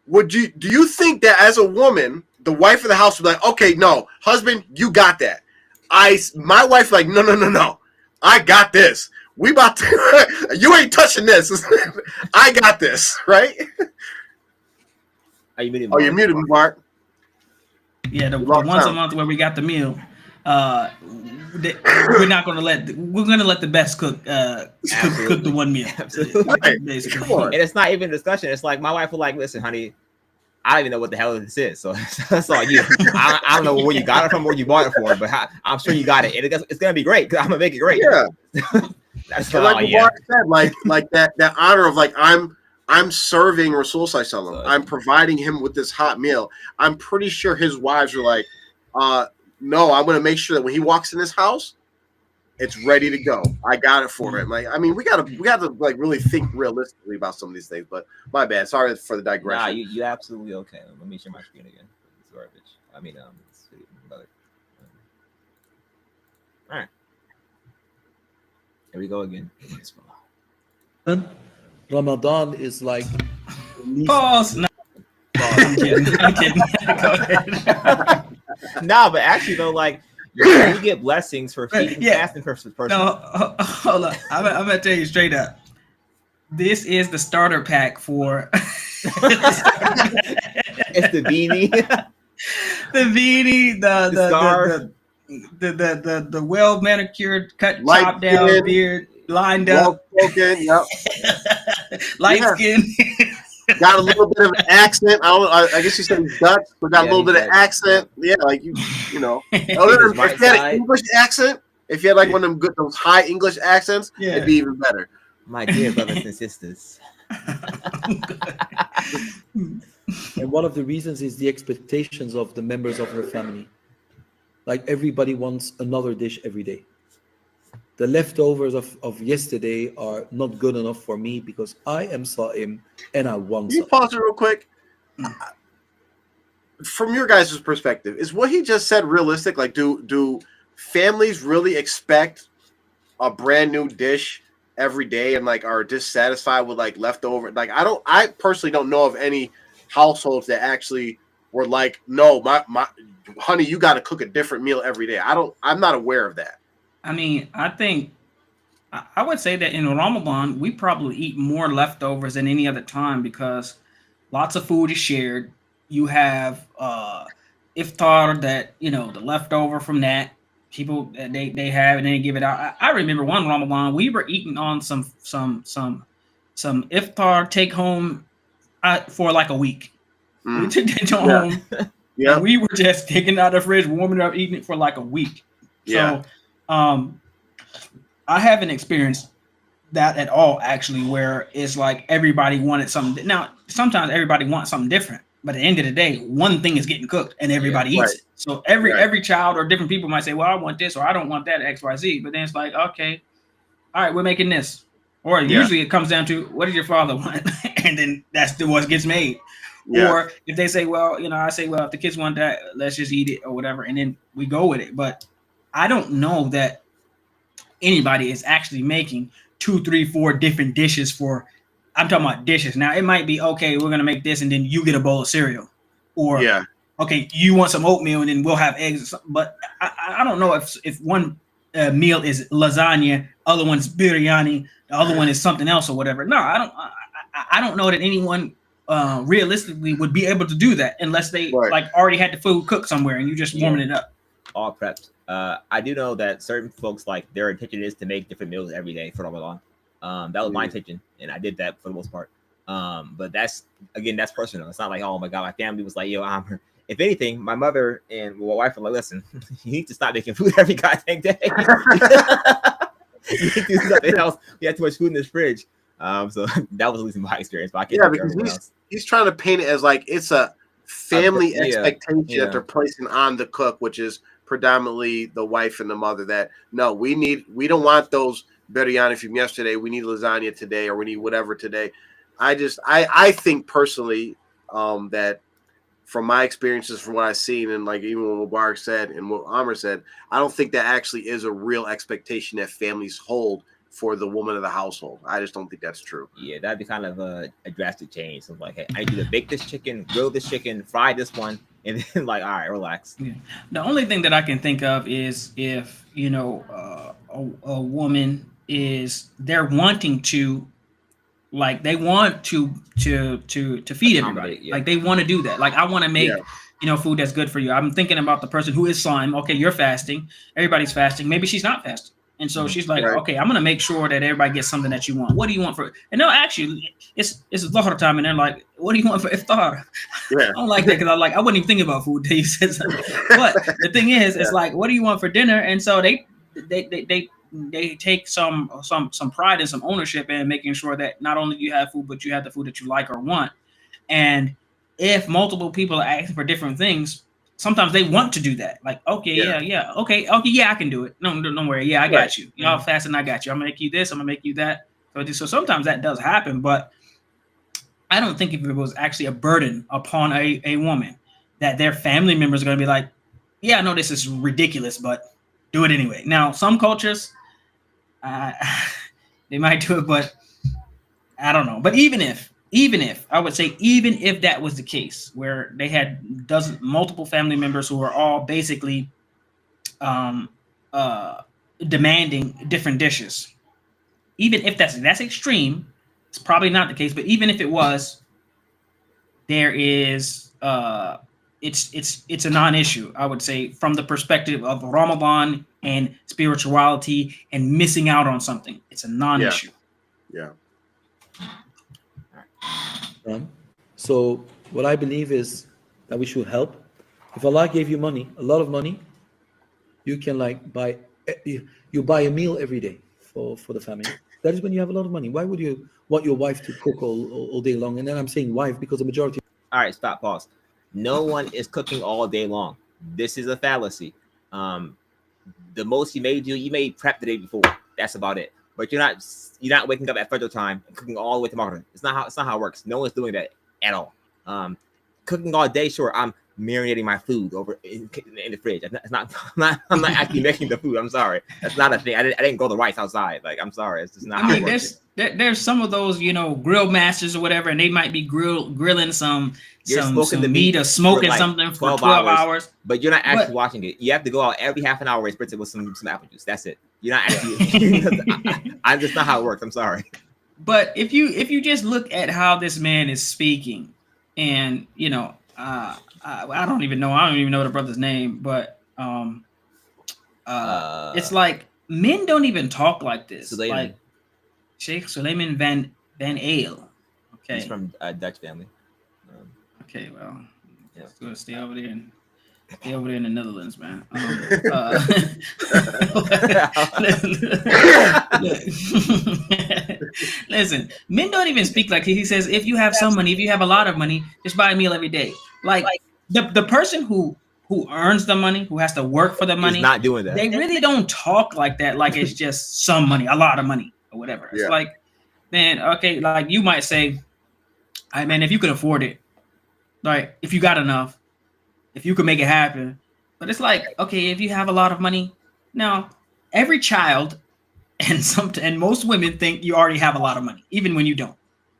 do you think that as a woman, the wife of the house would be like, okay, no, husband, you got that. My wife like, no, I got this. We about to, you ain't touching this. I got this, right? Are you muted? You're muted, Mark. Yeah, the once a month where we got the meal. We're going to let the best cook cook the one meal. Absolutely. Basically. And it's not even a discussion. It's like my wife will like, listen, honey, I don't even know what the hell this is. So that's all you. I don't know where you got it from, where you bought it for, but I'm sure you got it. And it's going to be great because I'm going to make it great. Yeah. That's And like Mubarak said, like that honor of like I'm serving Rasul Sallallahu Alaihi Wasallam. I'm providing him with this hot meal. I'm pretty sure his wives were like, no, I'm gonna make sure that when he walks in this house, it's ready to go. I got it for him. Like, I mean, we gotta like really think realistically about some of these things. But my bad. Sorry for the digression. Nah, you absolutely okay. Let me share my screen again. It's garbage. I mean, it's another. All right. Here we go again. Ramadan is like Pause. No. I'm kidding. Go ahead. Nah, but actually though, like you get blessings for feeding fasting person. No, hold on. I'm gonna tell you straight up. This is the starter pack for. It's the beanie, the beanie, the scarf, the well manicured, cut, Light chopped down skin, beard, lined up, spoken, yep. light skin. Got a little bit of an accent. I guess you said he's Dutch, but got a little bit of accent. Yeah, like you know. If you had an English accent, if you had like one of them those high English accents, it'd be even better. My dear brothers and sisters. And one of the reasons is the expectations of the members of her family. Like everybody wants another dish every day. The leftovers of yesterday are not good enough for me because I am Sa'im and I want Can you pause it real quick? From your guys' perspective, is what he just said realistic? Like, do families really expect a brand new dish every day and like are dissatisfied with like leftover? Like, I personally don't know of any households that actually were like, no, my honey, you got to cook a different meal every day. I'm not aware of that. I mean, I would say that in Ramadan, we probably eat more leftovers than any other time because lots of food is shared. You have iftar that, you know, the leftover from that people they have and they give it out. I remember one Ramadan, we were eating on some iftar take home for like a week. We took it home. Yeah, we were just taking it out of the fridge, warming it up, eating it for like a week. Yeah. So, I haven't experienced that at all, actually, where it's like everybody wanted something. Now, sometimes everybody wants something different, but at the end of the day, one thing is getting cooked and everybody eats it. So every child or different people might say, well, I want this or I don't want that X, Y, Z. But then it's like, okay, all right, we're making this. Or usually it comes down to, what does your father want? And then that's what gets made. Yeah. Or if they say, well, you know, I say, well, if the kids want that, let's just eat it or whatever. And then we go with it. But I don't know that anybody is actually making 2, 3, 4 different dishes for. I'm talking about dishes. Now it might be okay. We're gonna make this, and then you get a bowl of cereal, or okay, you want some oatmeal, and then we'll have eggs. Or something. But I don't know if one meal is lasagna, other one's biryani, the other one is something else or whatever. No, I don't know that anyone realistically would be able to do that unless they like already had the food cooked somewhere and you just warming it up. All prepped. I do know that certain folks, like, their intention is to make different meals every day for Ramadan. That was my intention, and I did that for the most part. But that's personal. It's not like, oh my God, my family was like, yo, if anything, my mother and my wife were like, listen, you need to stop making food every goddamn day. You need to do something else. We had too much food in this fridge. So that was at least my experience. But I can't because he's trying to paint it as like it's a family expectation that they're placing on the cook, which is predominantly the wife and the mother, that no, we don't want those biryani from yesterday. We need lasagna today, or we need whatever today. I think personally that from my experiences, from what I've seen, and like even what Mubarak said and what Amr said, I don't think that actually is a real expectation that families hold for the woman of the household. I just don't think that's true. Yeah, that'd be kind of a drastic change. So like, hey, I need you to bake this chicken, grill this chicken, fry this one, and then like, all right, relax. Yeah. The only thing that I can think of is if, you know, a woman they're wanting to, like, they want to feed everybody. Yeah. Like they want to do that. Like, I want to make, you know, food that's good for you. I'm thinking about the person who is Saim. Okay, you're fasting. Everybody's fasting. Maybe she's not fasting. And so she's like, okay, I'm going to make sure that everybody gets something that you want. What do you want for, and no, actually it's Dhuhr time. And they're like, what do you want for iftar? Yeah. I don't like that. Cause I wasn't even thinking about food until you said something. But the thing is, it's like, what do you want for dinner? And so they they take some pride and some ownership in making sure that not only you have food, but you have the food that you like or want. And if multiple people are asking for different things, sometimes they want to do that. Like, okay, yeah, okay, yeah, I can do it. No, don't worry. Yeah, I got you. Y'all fasting, I got you. I'm gonna make you this. I'm gonna make you that. So sometimes that does happen, but I don't think if it was actually a burden upon a woman that their family members are gonna be like, yeah, I know this is ridiculous, but do it anyway. Now, some cultures, they might do it, but I don't know. But even if I would say, even if that was the case, where they had multiple family members who are all basically demanding different dishes, even if that's extreme, it's probably not the case. But even if it was, there is it's a non-issue, I would say, from the perspective of Ramadan and spirituality and missing out on something. It's a non-issue. Yeah. So what I believe is that we should help. If Allah gave you money, a lot of money, you can buy a meal every day for the family. That is when you have a lot of money. Why would you want your wife to cook all day long? And then I'm saying wife because the majority. All right, stop, pause. No one is cooking all day long. This is a fallacy. The most you may prep the day before. That's about it. But you're not waking up at Fajr time and cooking all the way to Maghrib. It's not how it works. No one's doing that at all. Cooking all day, sure. I'm marinating my food over in the fridge. I'm not actually making the food. I'm sorry. That's not a thing. I didn't grow the rice outside. I'm sorry. It's just not how it works. There's some of those, grill masters or whatever, and they might be grilling some meat or smoking something for 12 hours. But you're not actually watching it. You have to go out every half an hour and spritz it with some apple juice. That's it. You're not actually. I'm just not how it works. I'm sorry. But if you just look at how this man is speaking, and I don't even know the brother's name, but it's like men don't even talk like this. Suleiman. Like Sheikh Suleiman van Ale. Okay, he's from a Dutch family. Okay, well, let's go stay over there in the Netherlands, man. Listen, men don't even speak like he says. If you have some money, if you have a lot of money, just buy a meal every day. Like the person who earns the money, who has to work for the money, is not doing that. They really don't talk like that. Like it's just some money, a lot of money, or whatever. It's like, man, okay, like you might say, "Hey, man, if you can afford it, like if you got enough, if you can make it happen." But it's like, okay, if you have a lot of money, now every child and most women think you already have a lot of money, even when you don't,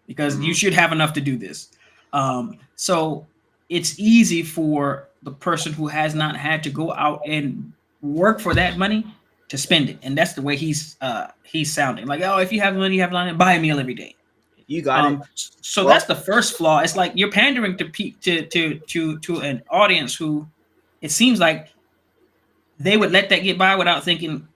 because you should have enough to do this. So it's easy for the person who has not had to go out and work for that money to spend it, and that's the way he's sounding. Like, oh, if you have money, buy a meal every day. You got it. So that's the first flaw. It's like you're pandering to an audience who it seems like they would let that get by without thinking,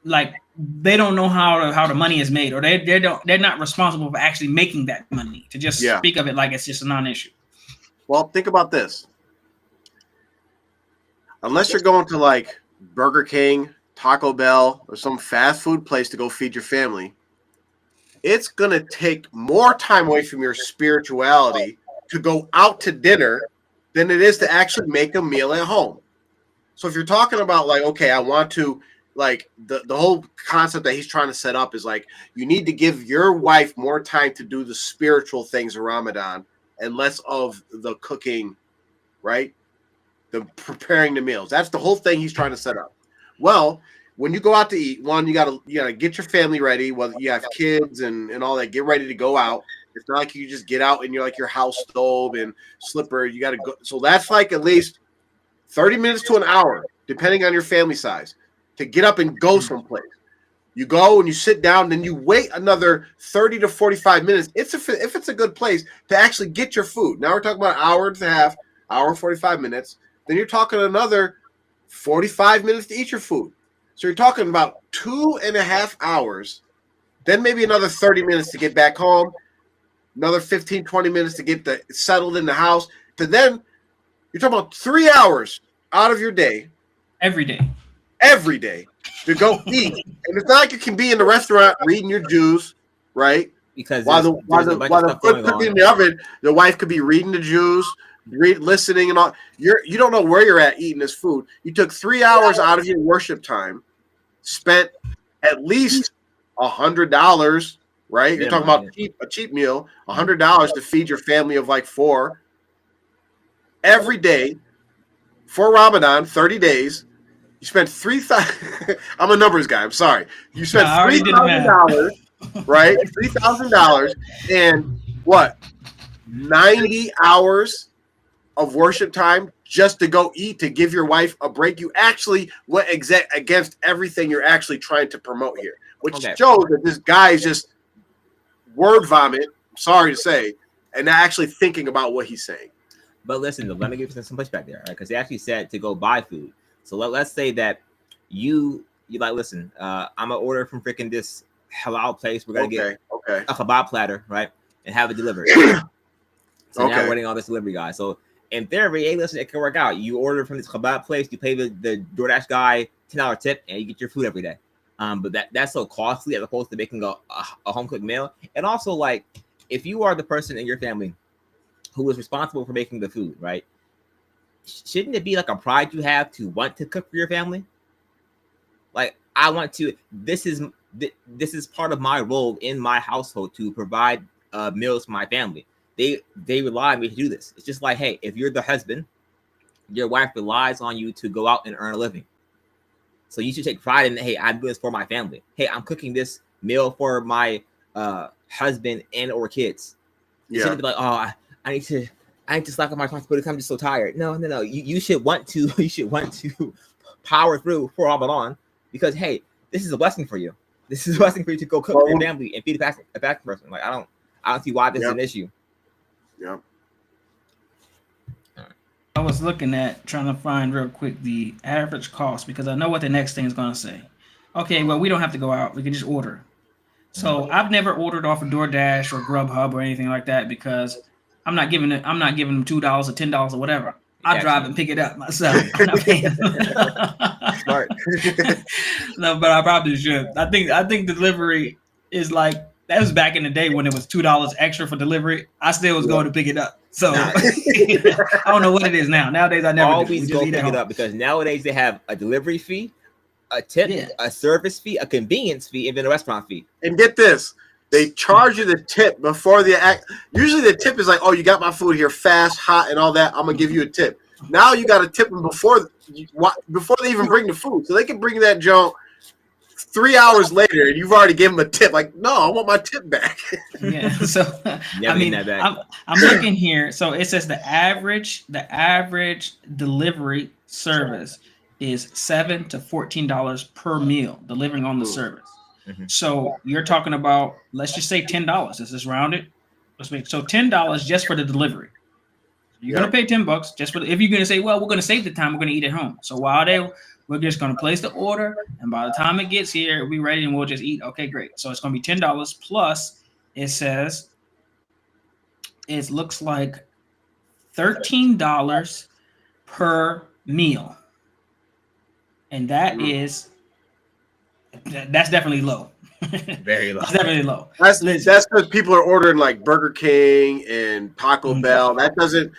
like they don't know how the money is made, or they're not responsible for actually making that money. To just speak of it like it's just a non-issue. Well, think about this. Unless you're going to like Burger King, Taco Bell, or some fast food place to go feed your family, it's going to take more time away from your spirituality to go out to dinner than it is to actually make a meal at home. So if you're talking about like, okay, I want to, like the whole concept that he's trying to set up is like, you need to give your wife more time to do the spiritual things of Ramadan and less of the cooking, right? The preparing the meals. That's the whole thing he's trying to set up. Well, when you go out to eat, one, you gotta get your family ready, whether you have kids and all that, get ready to go out. It's not like you just get out and you're like your house stove and slipper. You gotta go. So that's like at least 30 minutes to an hour, depending on your family size, to get up and go someplace. You go and you sit down, then you wait another 30 to 45 minutes. If it's a good place to actually get your food. Now we're talking about an hour and a half, hour and 45 minutes. Then you're talking another 45 minutes to eat your food. So you're talking about 2.5 hours, then maybe another 30 minutes to get back home, another 15, 20 minutes to get settled in the house. To then you're talking about 3 hours out of your day. Every day. every day to go eat. And it's not like you can be in the restaurant reading your juice, right? Because While the stuff food going could be on. in the oven, the wife could be reading the juice, listening, and all. You don't know where you're at eating this food. You took 3 hours out of your worship time, spent at least $100, right? You're talking about a cheap meal, $100 to feed your family of like 4 every day for Ramadan, 30 days. You spent $3,000. I'm a numbers guy. I'm sorry. You spent $3,000, right? $3,000 and what? 90 hours of worship time just to go eat, to give your wife a break. You actually went against everything you're actually trying to promote here, which shows that this guy is just word vomit. Sorry to say, and not actually thinking about what he's saying. But listen, let me give you some pushback there, right? Because they actually said to go buy food. So let's say that you like, listen, I'm gonna order from freaking this halal place. We're gonna get a kebab platter, right, and have it delivered. So now we're waiting on this delivery guy. So in theory, hey, listen, it can work out. You order from this kebab place, you pay the DoorDash guy $10 tip, and you get your food every day. But that's so costly as opposed to making a home cooked meal. And also, like, if you are the person in your family who is responsible for making the food, right? Shouldn't it be like a pride you have to want to cook for your family? Like, I want to. This is part of my role in my household to provide meals for my family. They rely on me to do this. It's just like, hey, if you're the husband, your wife relies on you to go out and earn a living. So you should take pride in, hey, I'm doing this for my family. Hey, I'm cooking this meal for my husband and or kids. You shouldn't be like, oh, I need to slack on my responsibility. I'm just so tired. No. You should want to. You should want to power through for Ramadan because, hey, this is a blessing for you. This is a blessing for you to go cook for your family and feed a fasting person. Like, I don't see why this is an issue. Yeah. I was looking at trying to find real quick the average cost because I know what the next thing is going to say. Okay, well, we don't have to go out. We can just order. So I've never ordered off of DoorDash or Grubhub or anything like that because I'm not giving them $2 or $10 or whatever. I drive and pick it up myself. I'm not paying. Smart. No, but I probably should. I think delivery is like, that was back in the day when it was $2 extra for delivery. I still was going to pick it up. So I don't know what it is now. Nowadays, I never always go pick it up because nowadays they have a delivery fee, a tip, a service fee, a convenience fee, and then a restaurant fee. And get this, they charge you the tip before the act. Usually the tip is like, oh, you got my food here fast, hot, and all that. I'm gonna give you a tip. Now you got to tip them before they even bring the food, so they can bring that junk 3 hours later, and you've already given them a tip. Like, no, I want my tip back. Yeah. So I mean, I'm looking here. So it says the average delivery service is $7 to $14 per meal delivering on the service. Mm-hmm. So you're talking about, let's just say $10. This is rounded. So $10 just for the delivery. You're gonna pay $10 just for if you're gonna say, well, we're gonna save the time, we're gonna eat at home. So we're just gonna place the order, and by the time it gets here, it'll be ready, and we'll just eat. Okay, great. So it's gonna be $10 plus. It says it looks like $13 per meal, and that's definitely low. Very low. That's definitely low. That's because people are ordering like Burger King and Taco Bell. That doesn't.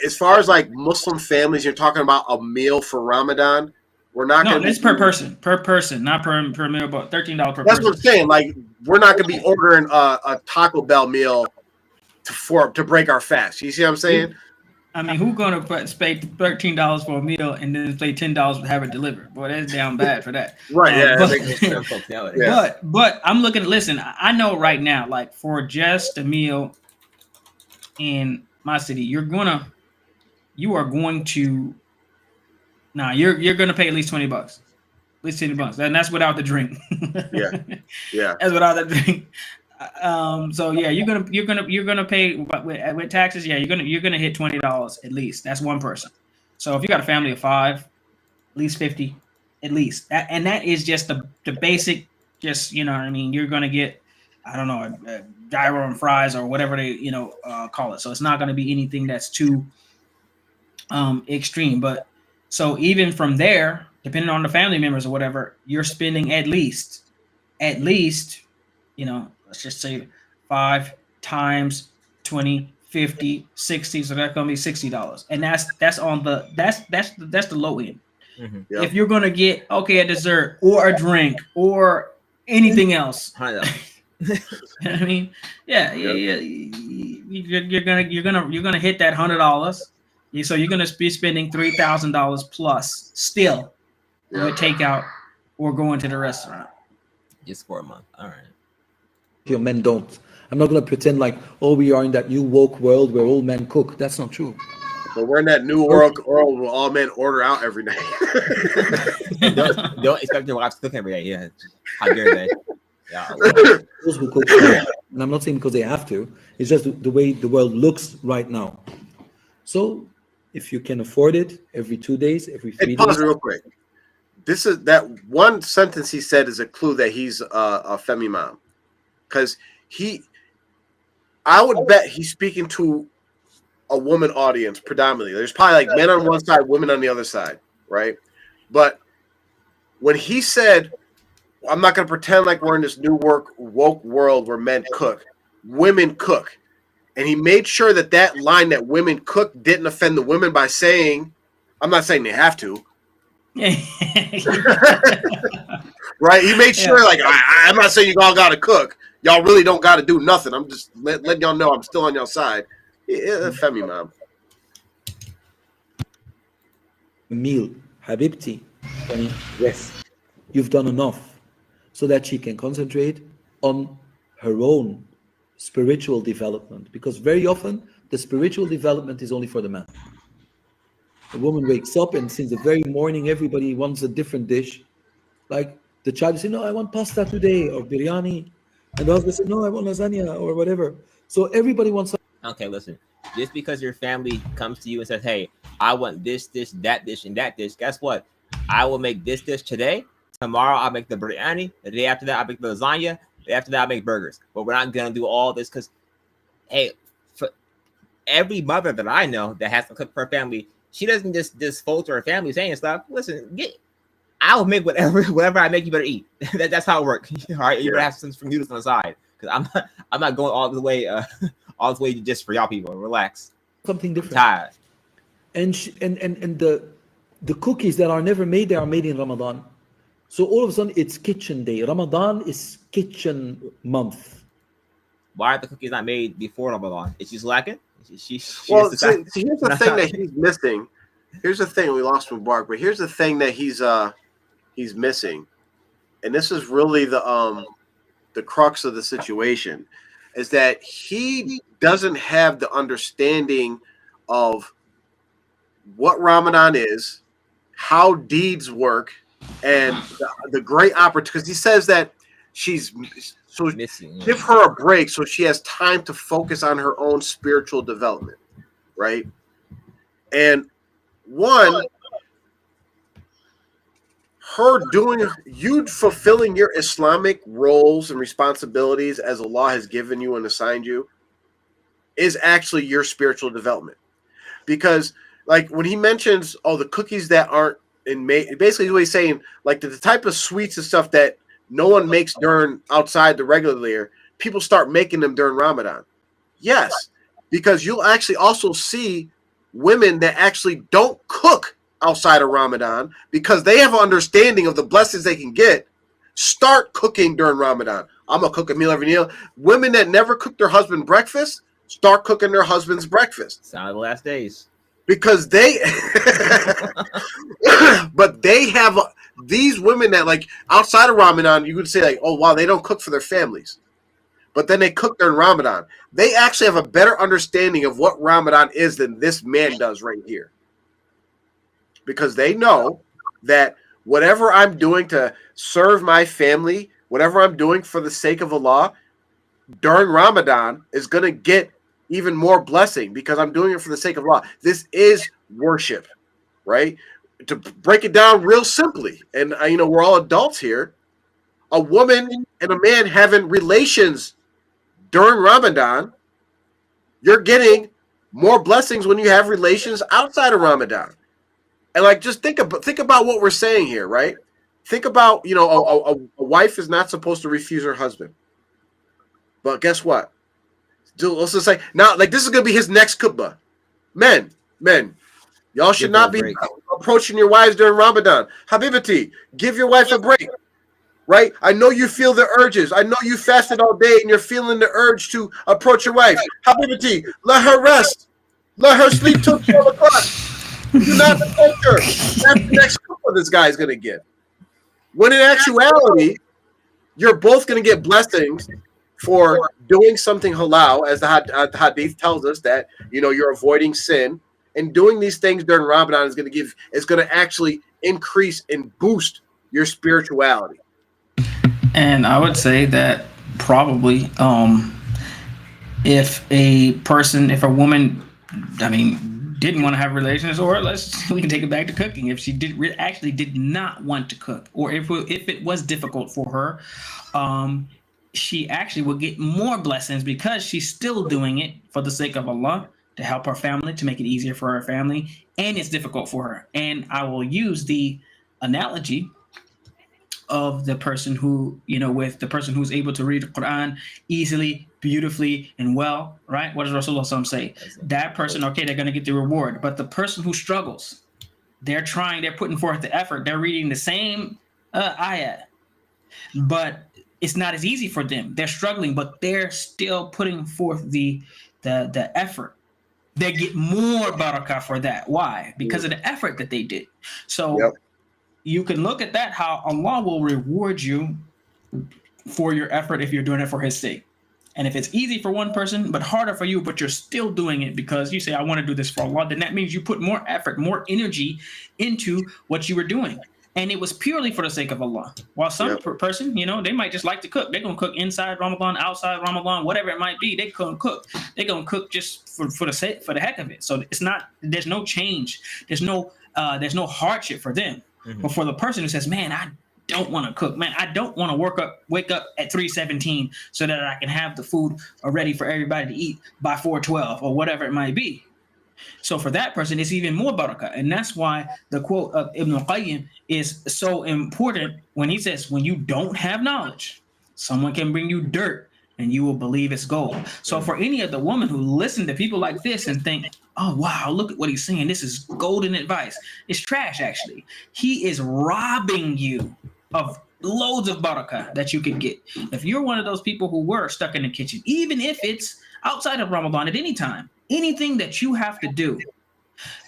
As far as like Muslim families, you're talking about a meal for Ramadan. We're not going to. No, it's per person, not per meal, but $13 per person. That's what I'm saying. Like, we're not going to be ordering a Taco Bell meal to break our fast. You see what I'm saying? I mean, who's going to pay $13 for a meal and then pay $10 to have it delivered? Boy, that's down bad for that. Right? But I'm looking. Listen, I know right now, like for just a meal in my city, you're going to. Now you're gonna pay at least $20, at least $20, and that's without the drink. yeah, that's without the drink. So yeah, you're gonna pay with taxes. Yeah, you're gonna hit $20 at least. That's one person. So if you got a family of 5, at least 50, at least. And that is just the basic. Just what I mean. You're gonna get, I don't know, a gyro and fries or whatever they call it. So it's not gonna be anything that's too extreme, but. So even from there, depending on the family members or whatever, you're spending at least, let's just say 5 times 20, 50, 60. So that's gonna be $60. And that's the low end. Mm-hmm. Yep. If you're gonna get a dessert or a drink or anything else. I mean, yeah. You're gonna hit that $100. So you're gonna be spending $3,000 plus still with takeout or going to the restaurant. Just for a month. All right. Your men don't. I'm not gonna pretend like, oh, we are in that new woke world where all men cook. That's not true. But we're in that new world where all men order out every night. don't expect your wives to cook every day. Yeah. How dare they? Yeah. Those who cook, and I'm not saying because they have to. It's just the way the world looks right now. So if you can afford it, every 2 days, every 3 days. Pause real quick. This is that one sentence he said is a clue that he's a FemImam, because I would bet he's speaking to a woman audience predominantly. There's probably like men on one side, women on the other side, right? But when he said, I'm not going to pretend like we're in this new woke world where men cook, women cook. And he made sure that line that women cook didn't offend the women by saying, I'm not saying they have to. Right? He made sure, like, I'm not saying you all got to cook. Y'all really don't got to do nothing. I'm just letting y'all know I'm still on your side. FemImam. Meal, Habibti, rest. You've done enough so that she can concentrate on her own spiritual development, because very often the spiritual development is only for the man. The woman wakes up and since the very morning everybody wants a different dish. Like the child says, no, I want pasta today or biryani, and the husband says, no, I want lasagna or whatever. So everybody wants. Okay, listen. Just because your family comes to you and says, hey, I want this dish, that dish, and that dish, guess what? I will make this dish today. Tomorrow I'll make the biryani. The day after that I'll make the lasagna. After that, I'll make burgers. But we're not going to do all this because, hey, for every mother that I know that has to cook for her family, she doesn't just fold to her family saying stuff. Listen, I'll make whatever I make, you better eat. That's how it works. All right, you're gonna have some noodles on the side because I'm not going all the way just for y'all people. Relax. Something different. I'm tired. And the cookies that are never made, they are made in Ramadan. So all of a sudden, it's kitchen day. Ramadan is kitchen month. Why are the cookies not made before Ramadan? Is she lacking? Well, here's the thing that he's missing. Here's the thing we lost from Bark, but here's the thing that he's missing, and this is really the crux of the situation, is that he doesn't have the understanding of what Ramadan is, how deeds work. And the great opportunity, because he says that she's so missing. Give her a break so she has time to focus on her own spiritual development, right? And you fulfilling your Islamic roles and responsibilities as Allah has given you and assigned you is actually your spiritual development. Because, like, when he mentions, the cookies that aren't basically what he's saying, like the type of sweets and stuff that no one makes during outside the regular year, people start making them during Ramadan. Yes, because you'll actually also see women that actually don't cook outside of Ramadan because they have an understanding of the blessings they can get. Start cooking during Ramadan. I'm gonna cook a meal every meal. Women that never cook their husband breakfast start cooking their husband's breakfast. Sound of the last days. Because but they have these women that, like, outside of Ramadan, you would say, like, oh, wow, they don't cook for their families. But then they cook during Ramadan. They actually have a better understanding of what Ramadan is than this man does right here. Because they know that whatever I'm doing to serve my family, whatever I'm doing for the sake of Allah, during Ramadan is going to get even more blessing because I'm doing it for the sake of Allah. This is worship, right? To break it down real simply, and we're all adults here. A woman and a man having relations during Ramadan, you're getting more blessings when you have relations outside of Ramadan. And like, just think about what we're saying here, right? Think about, you know, a wife is not supposed to refuse her husband. But guess what? Let's just say now, like, this is gonna be his next khutbah. Men, y'all should not be approaching your wives during Ramadan. Habibati, give your wife a break. Right? I know you feel the urges. I know you fasted all day and you're feeling the urge to approach your wife. Habibati, let her rest. Let her sleep till 12 o'clock. Do not approach her. That's the next khutbah this guy's gonna get. When in actuality, you're both gonna get blessings for doing something halal, as the hadith tells us that, you know, you're avoiding sin, and doing these things during Ramadan is going to actually increase and boost your spirituality. And I would say that probably, if a woman, I mean, didn't want to have relations, or we can take it back to cooking. If she actually did not want to cook, or if it was difficult for her, she actually will get more blessings because she's still doing it for the sake of Allah, to help her family, to make it easier for her family, and it's difficult for her. And I will use the analogy of the person who, you know, with the person who's able to read the Quran easily, beautifully, and well, right? What does Rasulullah say? That person, okay, they're going to get the reward. But the person who struggles, they're putting forth the effort, they're reading the same ayat, but it's not as easy for them. They're struggling, but they're still putting forth the effort. They get more barakah for that. Why? Because of the effort that they did. So you can look at that, how Allah will reward you for your effort if you're doing it for His sake. And if it's easy for one person, but harder for you, but you're still doing it because you say, I want to do this for Allah, then that means you put more effort, more energy into what you were doing. And it was purely for the sake of Allah. While some person, you know, they might just like to cook. They're going to cook inside Ramadan, outside Ramadan, whatever it might be. They're going to cook. They're going to cook just for the heck of it. So there's no change. There's no hardship for them. Mm-hmm. But for the person who says, man, I don't want to cook. Man, I don't want to wake up at 3:17 so that I can have the food ready for everybody to eat by 4:12 or whatever it might be. So for that person, it's even more barakah. And that's why the quote of Ibn al-Qayyim is so important when he says, when you don't have knowledge, someone can bring you dirt and you will believe it's gold. So for any of the women who listen to people like this and think, oh, wow, look at what he's saying, this is golden advice. It's trash, actually. He is robbing you of loads of barakah that you can get. If you're one of those people who were stuck in the kitchen, even if it's outside of Ramadan at any time, anything that you have to do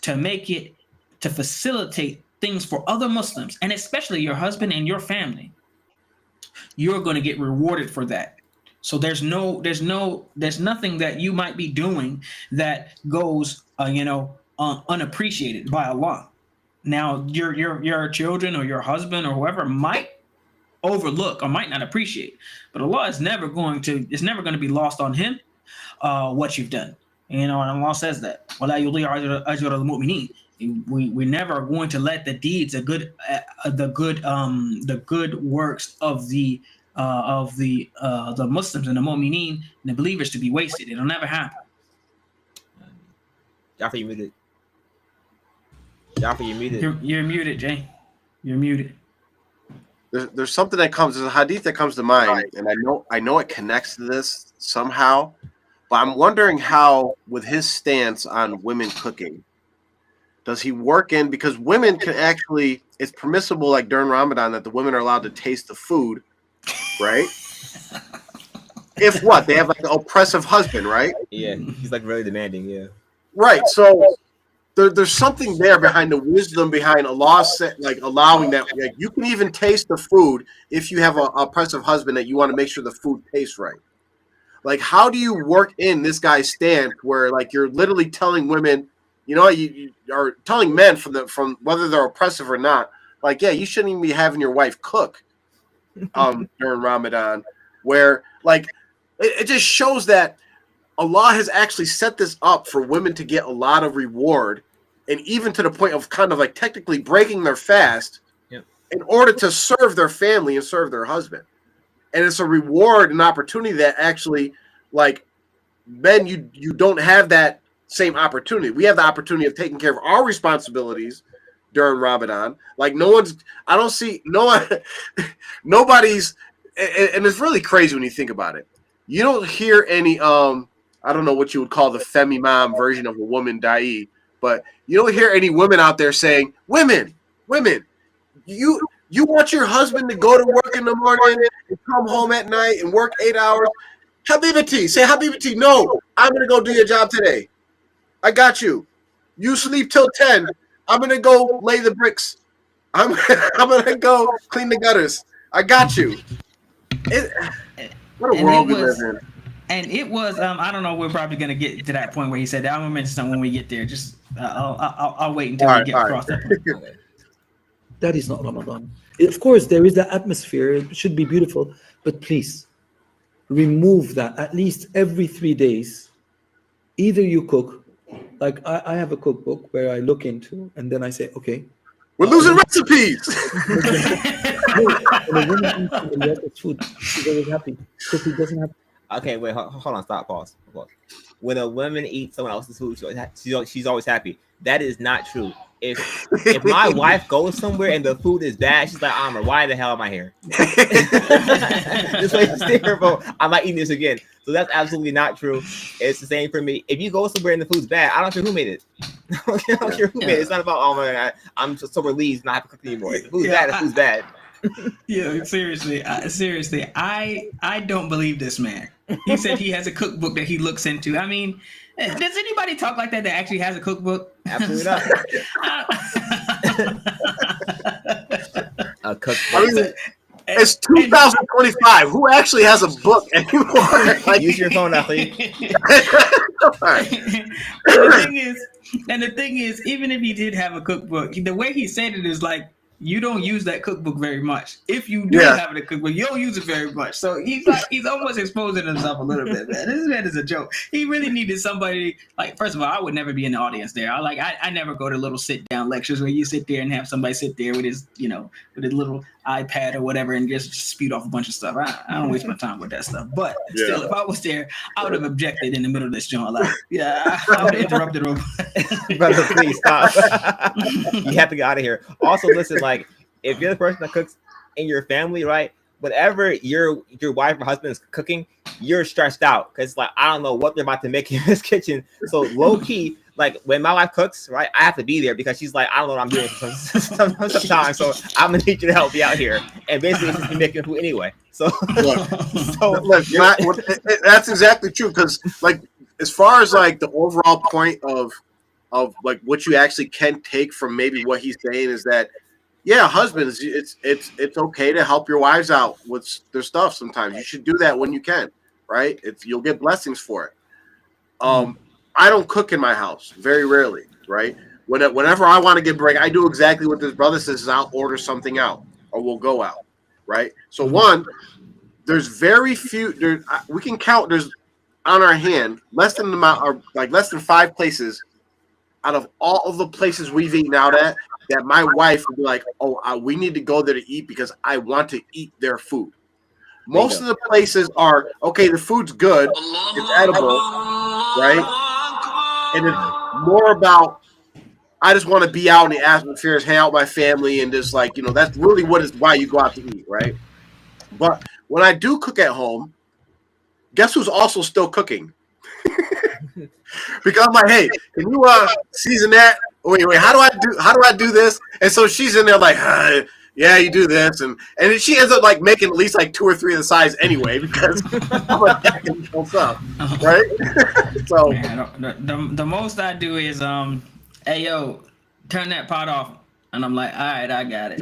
to facilitate things for other Muslims, and especially your husband and your family, you're going to get rewarded for that. So there's nothing that you might be doing that goes, unappreciated by Allah. Now, your children or your husband or whoever might overlook or might not appreciate, but Allah is never going to be lost on Him what you've done. You know, and Allah says that وَلَا يُضِيعُ أَجْرَ الْمُؤْمِنِينَ. We're never going to let the deeds, the good works of the Muslims and the mu'mineen and the believers to be wasted. It'll never happen. Jaffa, you muted. Jaffa, you muted. You're muted, Jay. You're muted. There's something that comes. There's a hadith that comes to mind, and I know it connects to this somehow. But I'm wondering how, with his stance on women cooking, does he work in, because women can actually, it's permissible, like during Ramadan, that the women are allowed to taste the food, right? If what? They have like an oppressive husband, right? Yeah, he's like really demanding, yeah. Right, so there's something there behind the wisdom behind Allah, like allowing that. Like, you can even taste the food if you have an oppressive husband that you want to make sure the food tastes right. Like, how do you work in this guy's stance where, like, you're literally telling women, you know, you are telling men from whether they're oppressive or not, like, yeah, you shouldn't even be having your wife cook during Ramadan, where, like, it just shows that Allah has actually set this up for women to get a lot of reward, and even to the point of kind of like technically breaking their fast in order to serve their family and serve their husband. And it's a reward and opportunity that actually, like, men, you don't have that same opportunity. We have the opportunity of taking care of our responsibilities during Ramadan. Like I don't see no one, nobody's, and it's really crazy when you think about it. You don't hear any, I don't know what you would call the FemImam version of a woman da'i, but you don't hear any women out there saying, women, you want your husband to go to work in the morning and come home at night and work 8 hours. Habibati, say Habibati, no, I'm going to go do your job today. I got you. You sleep till 10. I'm going to go lay the bricks. I'm going to go clean the gutters. I got you. What a world we live in. And it was, I don't know, we're probably going to get to that point where he said that. I'm going to mention something when we get there. Just, I'll wait until we get across that point. That is not Ramadan. Of course, there is the atmosphere. It should be beautiful. But please, remove that at least every 3 days. Either you cook, like I have a cookbook where I look into, and then I say, okay. We're losing recipes. When a woman eats the food, she's always happy because he doesn't have. Okay, wait, hold on, stop, pause. When a woman eats someone else's food, she's always happy. That is not true. If my wife goes somewhere and the food is bad, she's like, Amr, why the hell am I here? This way to stay here, bro. I'm not eating this again. So that's absolutely not true. It's the same for me. If you go somewhere and the food's bad, I don't care who made it. I don't care who made it. It's not about, oh my God, I'm just so relieved not have to cook anymore. If the food's bad, the food's bad. Yeah, seriously, I don't believe this man. He said he has a cookbook that he looks into. I mean, does anybody talk like that actually has a cookbook? Absolutely not. A cookbook. I mean, it's 2025. Who actually has a book anymore? Like, use your phone, athlete. And the thing is, even if he did have a cookbook, the way he said it is like, you don't use that cookbook very much. If you do have a cookbook, you don't use it very much. So he's almost exposing himself a little bit, man. This man is a joke. He really needed somebody, like, first of all, I would never be in the audience there. I never go to little sit down lectures where you sit there and have somebody sit there with his little iPad or whatever and just spew off a bunch of stuff. I don't waste my time with that stuff. But still, if I was there, I would have objected in the middle of this joint. Like, I would have interrupted him. Brother, please stop. You have to get out of here. Also, listen, like, if you're the person that cooks in your family, right? Whatever your wife or husband is cooking, you're stressed out because, like, I don't know what they're about to make in this kitchen. So low key, like, when my wife cooks, right, I have to be there because she's like, I don't know what I'm doing sometimes, so I'm gonna need you to help me out here. And basically, it's just me making food anyway. So, look, that's exactly true. Because, like, as far as like the overall point of like what you actually can take from maybe what he's saying is that, yeah, husbands, it's okay to help your wives out with their stuff. Sometimes you should do that when you can, right? You'll get blessings for it. I don't cook in my house, very rarely, right? Whenever I want to get break, I do exactly what this brother says: is I'll order something out, or we'll go out, right? So there's very few. We can count. There's on our hand less than 5 places out of all of the places we've eaten out at that my wife would be like, oh, we need to go there to eat because I want to eat their food. Most of the places are okay. The food's good, it's edible, right? And it's more about, I just want to be out in the atmosphere, hang out with my family, and just like, that's really why you go out to eat, right? But when I do cook at home, guess who's also still cooking? Because I'm like, hey, can you season that? Wait, how do I do this? And so she's in there like, yeah, you do this, and she ends up like making at least like 2 or 3 of the size anyway because I'm like, that can stuff, right? So the most I do is hey yo, turn that pot off, and I'm like, all right, I got it.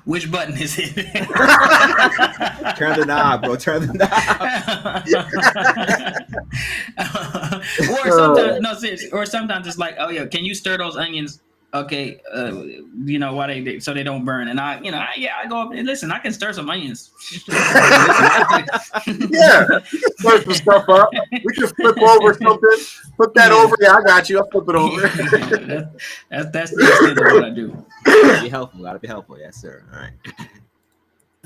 Which button is it? Turn the knob, bro. Turn the knob. Or sometimes, no, seriously. Or sometimes it's like, oh yeah, can you stir those onions? Okay, why they so they don't burn, and I go up and listen. I can stir some onions. Yeah, you can stir some stuff up. We can flip over something. Flip that over. Yeah, I got you. I'll flip it over. That's the extent of what I do. Be helpful. Gotta be helpful. Yes, sir. All right.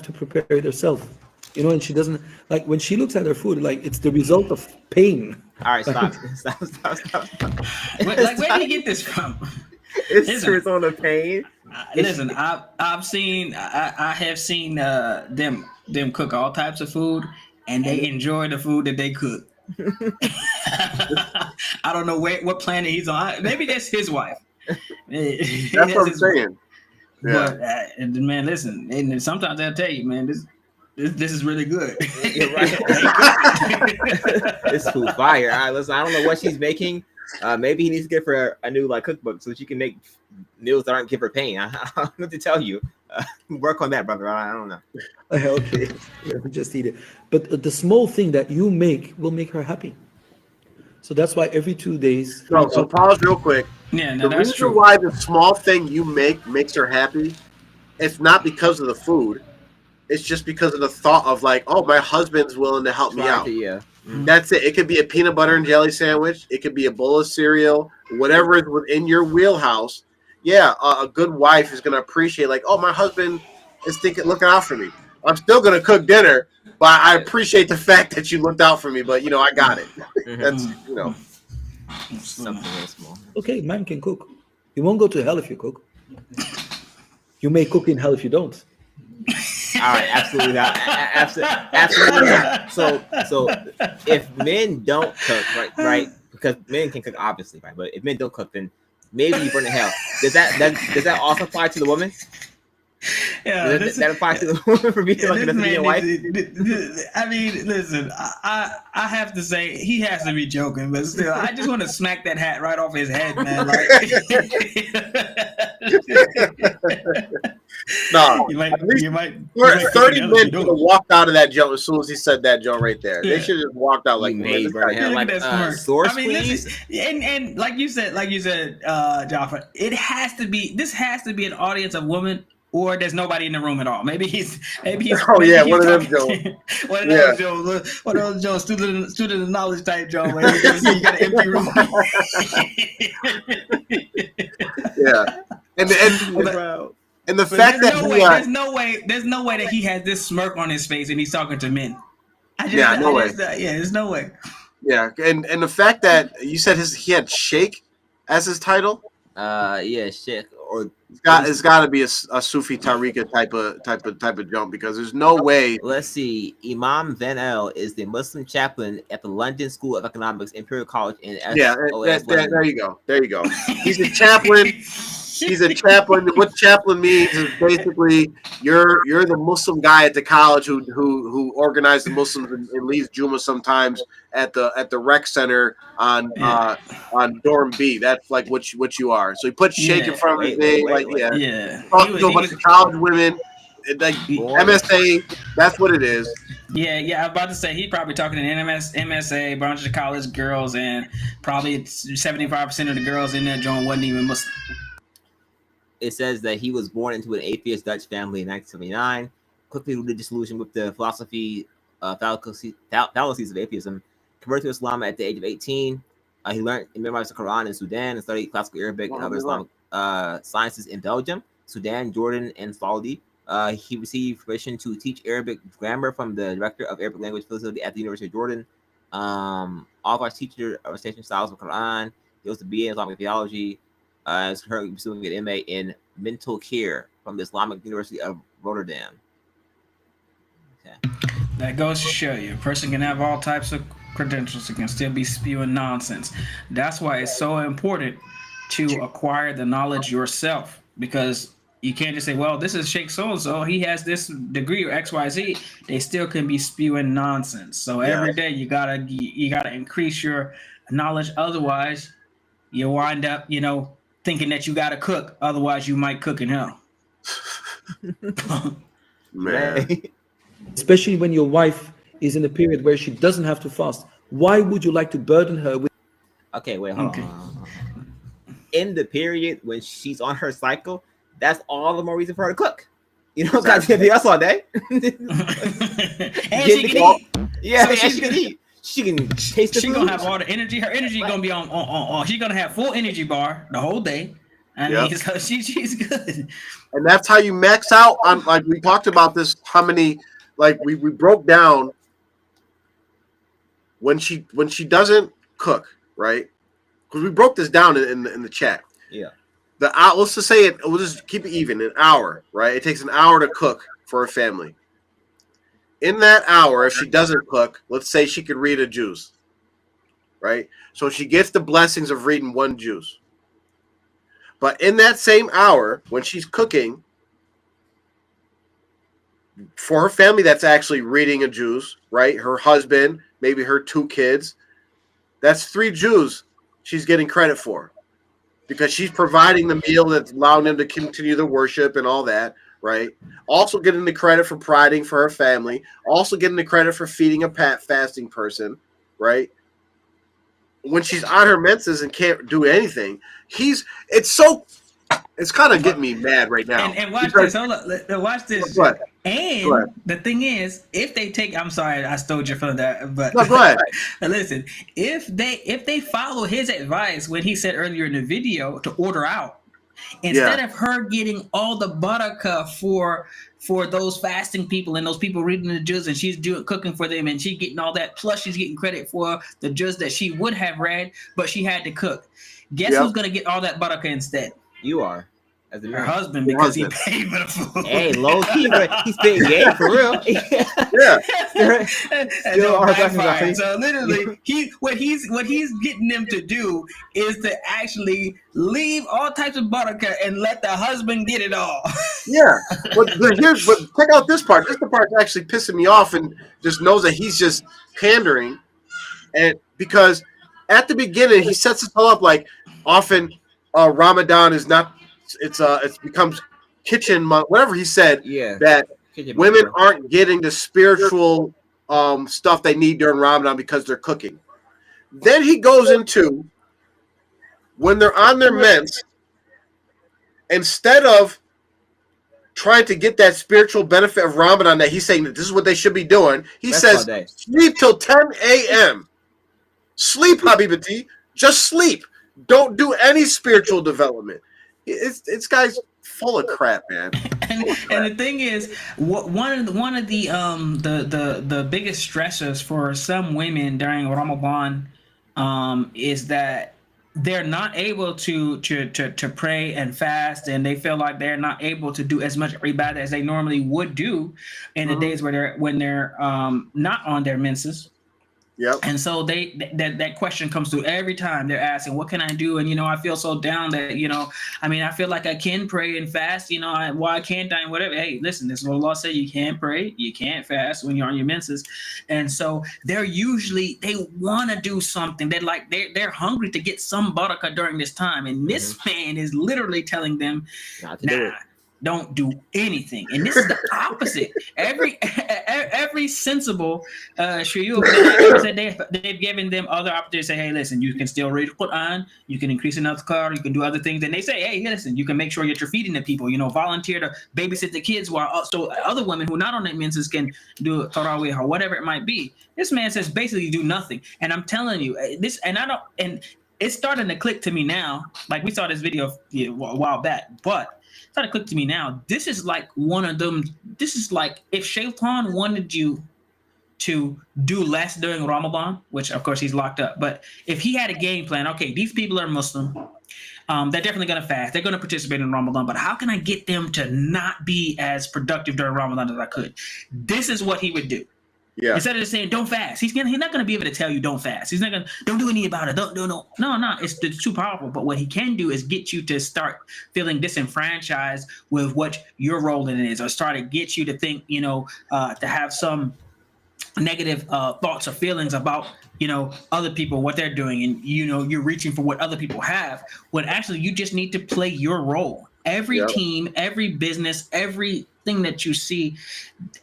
To prepare it herself, and she doesn't like when she looks at her food like it's the result of pain. All right, stop. Stop. Like, where did you get this from? It's his on the pain. Listen, I have seen them cook all types of food, and they enjoy the food that they cook. I don't know what planet he's on. Maybe that's his wife. That's what I'm saying. Yeah. But man, listen, and sometimes I'll tell you, man, this is really good. You're right. This food fire. All right, listen, I don't know what she's making. Maybe he needs to give her a new cookbook so she can make meals that aren't give her pain. I don't know what to tell you. Work on that, brother. I don't know. Okay, just eat it. But the small thing that you make will make her happy. So that's why every 2 days. So pause real quick. Yeah, no, the that's reason true. why the small thing you make makes her happy, it's not because of the food. It's just because of the thought of oh, my husband's willing to help me out. Yeah. That's it. It could be a peanut butter and jelly sandwich. It could be a bowl of cereal. Whatever is within your wheelhouse. Yeah, a good wife is going to appreciate oh, my husband is looking out for me. I'm still going to cook dinner, but I appreciate the fact that you looked out for me. But I got it. That's something very small. Okay, man can cook. You won't go to hell if you cook. You may cook in hell if you don't. All right, absolutely not. Absolutely not. So if men don't cook, right? Because men can cook, obviously, right? But if men don't cook, then maybe you burn to hell. Does that also apply to the woman? Yeah, that applies to the woman for being a wife. I mean, listen, I have to say he has to be joking, but still, I just want to smack that hat right off his head, man. No, you might 30 men could have walked out of that joke as soon as he said that joke right there. They should have just walked out source, I mean, please. And like you said, Jaffa, this has to be an audience of women. Or there's nobody in the room at all. Maybe he's. Oh yeah, one of them Jones. One of those Jones, student of knowledge type Jones. Where you got an empty room. Yeah, and the fact that there's no way that he has this smirk on his face and he's talking to men. There's no way. Yeah, and the fact that you said he had Sheikh as his title. Yeah, Sheikh or. It's got to be a Sufi Tariqa type of jump because there's no way. Let's see. Imam Van El is the Muslim chaplain at the London School of Economics, Imperial College in SOS. There you go. He's a chaplain. He's a chaplain. What chaplain means is basically you're the Muslim guy at the college who organizes the Muslims and leads Juma sometimes at the rec center on dorm B. That's what you are. So he puts Sheikh in front of his name. Talking to a bunch of college women. MSA, that's what it is. Yeah, I was about to say he's probably talking to MSA, bunch of college girls, and probably 75% of the girls in that joint wasn't even Muslim. It says that he was born into an atheist Dutch family in 1979, quickly grew disillusioned with the philosophy, fallacies of atheism, converted to Islam at the age of 18. He learned and memorized the Quran in Sudan and studied classical Arabic and other Islamic sciences in Belgium, Sudan, Jordan, and Saudi. He received permission to teach Arabic grammar from the director of Arabic language facility at the University of Jordan. Authorized teacher of recitation styles of Quran. He was a BA in Islamic theology. Is currently pursuing an MA in mental care from the Islamic University of Rotterdam. Okay. That goes to show you, a person can have all types of credentials and can still be spewing nonsense. That's why it's so important to acquire the knowledge yourself, because you can't just say, well, this is Sheikh so-and-so, he has this degree or XYZ. They still can be spewing nonsense. So every day you gotta increase your knowledge. Otherwise, you wind up, thinking that you got to cook, otherwise you might cook in hell. Man. Especially when your wife is in a period where she doesn't have to fast. Why would you like to burden her with? Okay, wait, hold on. In the period when she's on her cycle, that's all the more reason for her to cook. You know, guys can be us all day. And she can eat. Yeah, so she can eat. She can taste the food. She's gonna have all the energy. Her energy gonna be on. She's gonna have full energy bar the whole day. So she's good. And that's how you max out on, we talked about this, how many, we broke down when she doesn't cook, right? Because we broke this down in the chat. Yeah. let's just say we'll just keep it even, an hour, right? It takes an hour to cook for a family. In that hour, if she doesn't cook, let's say she could read a juz, right? So she gets the blessings of reading one juz. But in that same hour, when she's cooking for her family, that's actually reading a juz, right? Her husband, maybe her 2 kids, that's 3 juz she's getting credit for, because she's providing the meal that's allowing them to continue the worship and all that, right? Also getting the credit for providing for her family, also getting the credit for feeding a fasting person, right? When she's on her menses and can't do anything, it's kind of getting me mad right now. And watch this. Hold up. Watch this. Go ahead. And the thing is, if they take, I'm sorry, I stole your from that, but no, go ahead. Listen, if they follow his advice when he said earlier in the video to order out, instead of her getting all the barakah for those fasting people and those people reading the juz, and she's cooking for them, and she's getting all that, plus she's getting credit for the juz that she would have read, but she had to cook. Guess who's gonna get all that barakah instead? You are. As her husband, because he paid for the food. Hey, low key, but he's paying game for real. Yeah. So literally, what he's getting them to do is to actually leave all types of barakah and let the husband get it all. Yeah, but check out this part. This is the part that's actually pissing me off, and just knows that he's just pandering, and because at the beginning he sets it all up like often Ramadan is not. It becomes kitchen month, whatever he said. Yeah, that women aren't getting the spiritual stuff they need during Ramadan because they're cooking. Then he goes into when they're on their mens, instead of trying to get that spiritual benefit of Ramadan that he's saying that this is what they should be doing, he says sleep till 10 a.m. Sleep, Habibati. Just sleep. Don't do any spiritual development. It's guys full of crap, man. And the thing is, one of the biggest stressors for some women during Ramadan is that they're not able to pray and fast, and they feel like they're not able to do as much ibadah as they normally would do in the days when they're not on their menses. Yep. And so that question comes through every time. They're asking, what can I do? And, I feel so down that, I feel like I can pray and fast, why can't I? And whatever. Hey, listen, this is what Allah said. You can't pray. You can't fast when you're on your menses. And so they want to do something. They're hungry to get some barakah during this time. And this man is literally telling them, don't do anything. And this is the opposite. Every sensible shuyukh, they've given them other opportunities to say, hey, listen, you can still read the Quran, you can increase in adhkar, you can do other things. And they say, hey, listen, you can make sure that you're feeding the people, volunteer to babysit the kids, while also other women who are not on their menses can do tarawih or whatever it might be. This man says basically do nothing. And I'm telling you, it's starting to click to me now. Like we saw this video a while back, but it's starting to click to me now. This is like one of them. This is like if Shaitan wanted you to do less during Ramadan, which of course he's locked up, but if he had a game plan, okay, these people are Muslim. They're definitely going to fast. They're going to participate in Ramadan, but how can I get them to not be as productive during Ramadan as I could? This is what he would do. Yeah. Instead of just saying don't fast, he's not going to be able to tell you don't fast. He's not going to don't do anything about it. No. It's too powerful. But what he can do is get you to start feeling disenfranchised with what your role in it is, or start to get you to think, to have some negative thoughts or feelings about other people, what they're doing, and you're reaching for what other people have, when actually you just need to play your role. Every team, every business, everything that you see,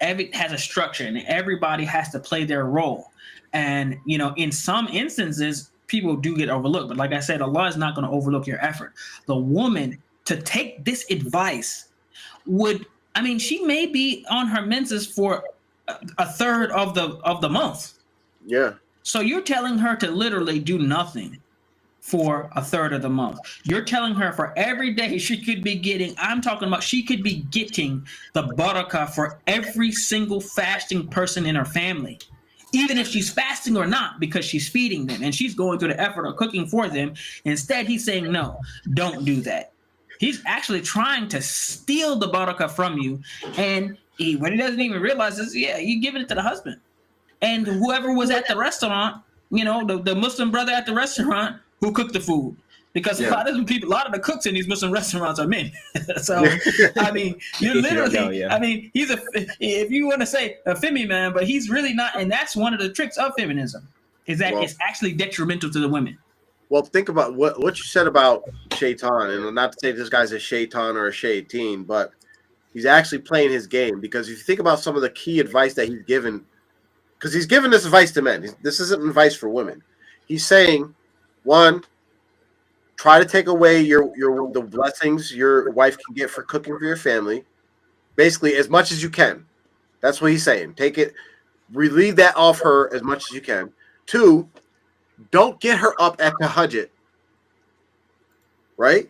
has a structure, and everybody has to play their role. And in some instances, people do get overlooked. But like I said, Allah is not going to overlook your effort. The woman to take this advice she may be on her menses for a third of the month. Yeah. So you're telling her to literally do nothing for a third of the month. You're telling her for every day she could be getting, she could be getting the barakah for every single fasting person in her family, even if she's fasting or not, because she's feeding them and she's going through the effort of cooking for them. Instead, he's saying, no, don't do that. He's actually trying to steal the barakah from you, and what he doesn't even realize is, you're giving it to the husband. And whoever was at the restaurant, the Muslim brother at the restaurant who cooked the food. Because a lot of the cooks in these Muslim restaurants are men. So, I mean, you're literally, I mean, if you want to say a FemImam, but he's really not. And that's one of the tricks of feminism, is that it's actually detrimental to the women. Well, think about what you said about Shaitan, and not to say this guy's a Shaitan or a Shaitan, but he's actually playing his game. Because if you think about some of the key advice that he's given, because he's given this advice to men, this isn't advice for women. He's saying, one, try to take away the blessings your wife can get for cooking for your family, basically as much as you can. That's what he's saying. Take it, relieve that off her as much as you can. Two, don't get her up at the Hajj. Right?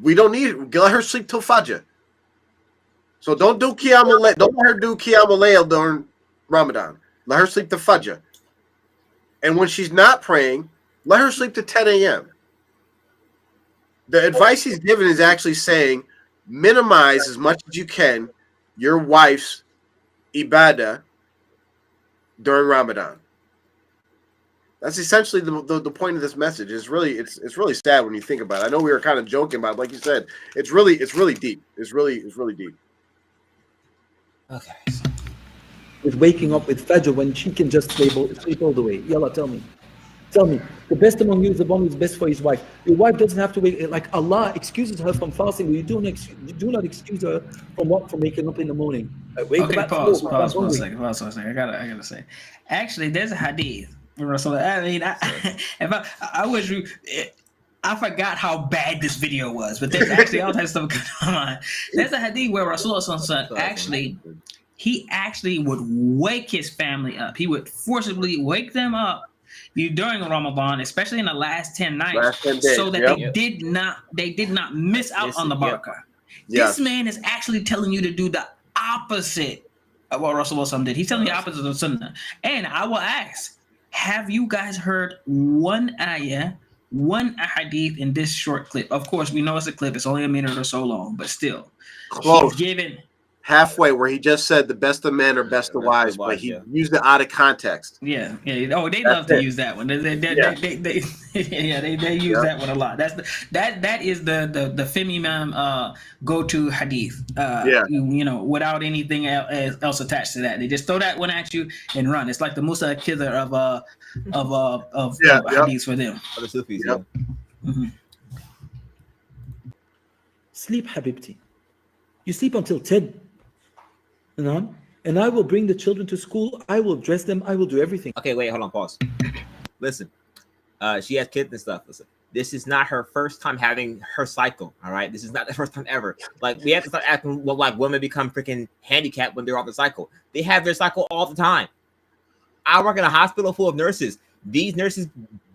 We don't need it. Let her sleep till Fajr. So don't do Qiyam al-Layl. Don't let her do Qiyam al-Layl during Ramadan. Let her sleep to Fajr. And when she's not praying, let her sleep to 10 a.m. The advice he's given is actually saying minimize as much as you can your wife's ibadah during Ramadan. That's essentially the point of this message. It's really sad when you think about it. I know we were kind of joking about it, like you said. It's really deep. It's really deep. Okay. With waking up with Fajr when she can just sleep all the way. Yalla, tell me. The best among you is the one who's best for his wife. Your wife doesn't have to wait. Like Allah excuses her from fasting, but you do not excuse her from waking up in the morning. Pause one second. I gotta say. Actually, there's a hadith. I mean, I wish I forgot how bad this video was, but there's actually all types of stuff going on. There's a hadith where Rasulullah actually would wake his family up. He would forcibly wake them up during Ramadan, especially in the last 10 nights, so that they did not miss out on the barakah. This man is actually telling you to do the opposite of what Rasulullah did. He's telling you the opposite of Sunnah. And I will ask, have you guys heard one ayah, one hadith in this short clip? Of course, we know it's a clip. It's only a minute or so long, but still. Close. He's given halfway where he just said the best of men are best of wives, but he used it out of context. Yeah. Oh, they love to use that one. They use that one a lot. That is the FemImam go-to hadith. Without anything else attached to that. They just throw that one at you and run. It's like the Musa Kidder of hadiths for them. For the Sufis, Mm-hmm. Sleep, Habibti. You sleep until 10. And I will bring the children to school. I will dress them. I will do everything. Okay, wait, hold on, pause. Listen, she has kids and stuff. Listen, this is not her first time having her cycle. All right, this is not the first time ever. Like, we have to start acting like women become freaking handicapped when they're on the cycle. They have their cycle all the time. I work in a hospital full of nurses. These nurses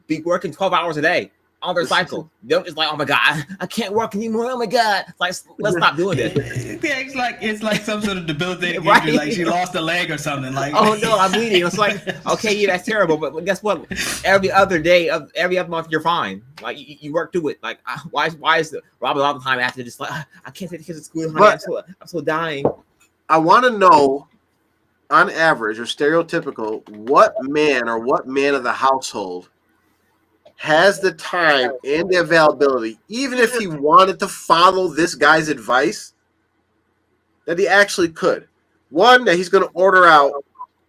be working 12 hours a day on their cycle. They're just like, oh my God, I can't work anymore. Oh my God. Like, let's stop doing this. It's like some sort of debilitating injury, like she lost a leg or something. Like, oh no, I'm bleeding. It's like, okay, yeah, that's terrible. But guess what? Every other month, you're fine. Like, you work through it. Like, why is Robert all the time after just like, I can't take the kids to school, honey. I'm so dying. I want to know, on average or stereotypical, what man of the household has the time and the availability, even if he wanted to follow this guy's advice, that he actually could. One, that he's going to order out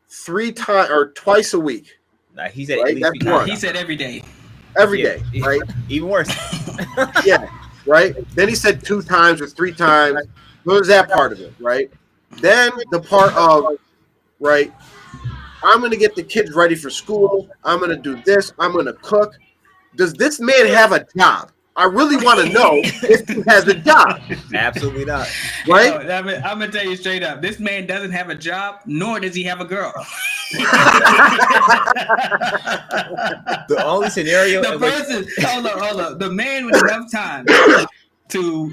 3 times or twice a week. Nah, he said, right? He said every day. Every day, right? Even worse. Yeah, right? Then he said 2 times or 3 times. What was that part of it, right? Then the part of, right, I'm going to get the kids ready for school. I'm going to do this. I'm going to cook. Does this man have a job? I really want to know if he has a job. Absolutely not. Right? I'm going to tell you straight up. This man doesn't have a job, nor does he have a girl. The only scenario... Hold on. The man with enough time to...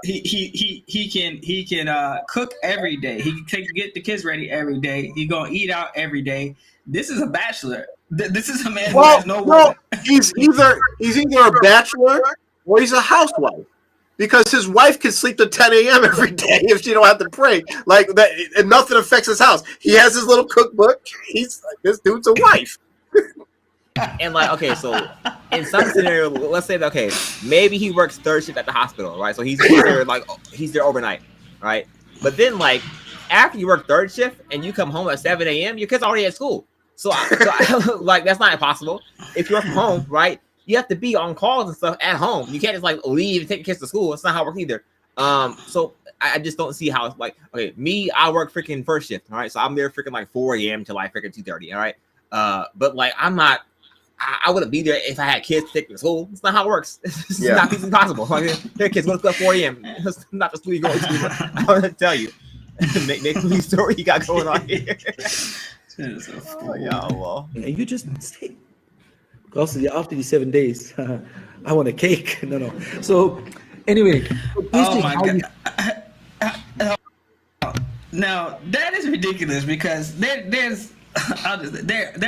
he can cook every day. He can get the kids ready every day. He's going to eat out every day. This is a bachelor. This is a man who has no woman. He's either a bachelor or he's a housewife. Because his wife can sleep to 10 a.m. every day if she don't have to pray. Like that, and nothing affects his house. He has his little cookbook. He's like, this dude's a wife. And like, okay, so in some scenario, let's say that okay, maybe he works third shift at the hospital, right? So he's there like he's there overnight, right? But then like after you work third shift and you come home at 7 a.m., your kid's already at school. So like that's not impossible. If you're from home, right? You have to be on calls and stuff at home. You can't just like leave and take your kids to school. It's not how it works either. So I just don't see how it's like, okay, me, I work freaking first shift, all right? So I'm there freaking like 4 a.m. to like freaking 2:30, all right? But like I'm not, I wouldn't be there if I had kids to take to school. It's not how it works. It's not feasibly possible. Like, their kids go to school at 4 a.m. It's not the school you go to. I want to tell you. Make me story you got going on here. Oh, yeah, well. And you just stay. Also, after the 7 days, I want a cake. No. So, anyway. Oh my God. Now that is ridiculous because there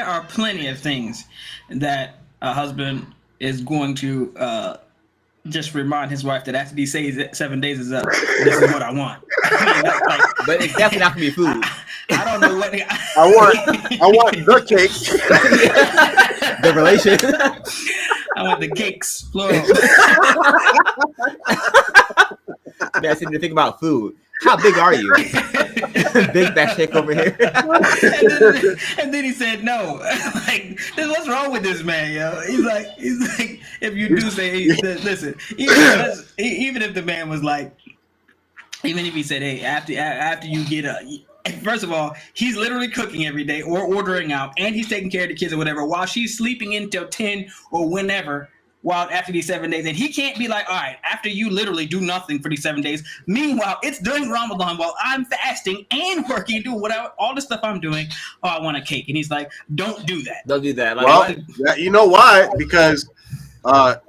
are plenty of things that a husband is going to just remind his wife that after these 7 days is up, this is what I want. But it's definitely not gonna be food. I don't know what I want the cake. The relation. I want the cakes, plural. Man, I seem to think about food. How big are you? Big back shake over here. and then he said no. Like, what's wrong with this man, yo? He's like, if you do say, hey, listen, even if the man was like, even if he said, hey, after you get up. First of all, he's literally cooking every day or ordering out, and he's taking care of the kids or whatever while she's sleeping until 10 or whenever. While after these 7 days, and he can't be like, all right, after you literally do nothing for these 7 days. Meanwhile, it's during Ramadan while I'm fasting and working, doing whatever, all the stuff I'm doing. Oh, I want a cake, and he's like, don't do that. Don't do that. Like, well, you know why? Because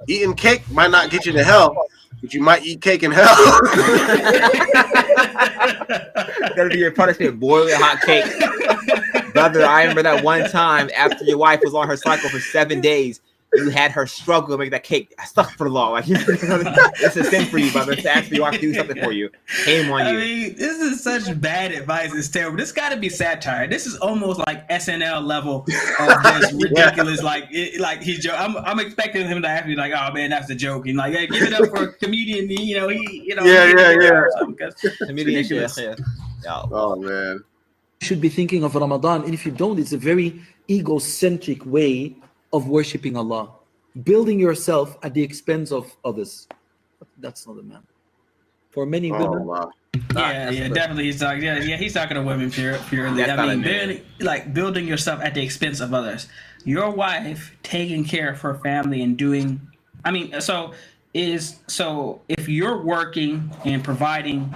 eating cake might not get you to hell, but you might eat cake in hell. That'll be your punishment, boiling hot cake. Brother, I remember that one time after your wife was on her cycle for 7 days, you had her struggle to make that cake. I stuck for the law. Like, it's a sin for you, brother. To ask your wife to do something for you. Shame on you. I mean, this is such bad advice. It's terrible. This got to be satire. This is almost like SNL level of this ridiculous. Like he's joking. I'm expecting him to actually like, oh man, that's a joke. And like, hey, give it up for a comedian. Comedian. Yeah. Oh man. You should be thinking of Ramadan, and if you don't, it's a very egocentric way of worshiping Allah, building yourself at the expense of others. That's not a man. For many women, wow. Definitely. He's talking. He's talking to women purely. I mean, building yourself at the expense of others. Your wife taking care of her family and doing. I mean, so if you're working and providing,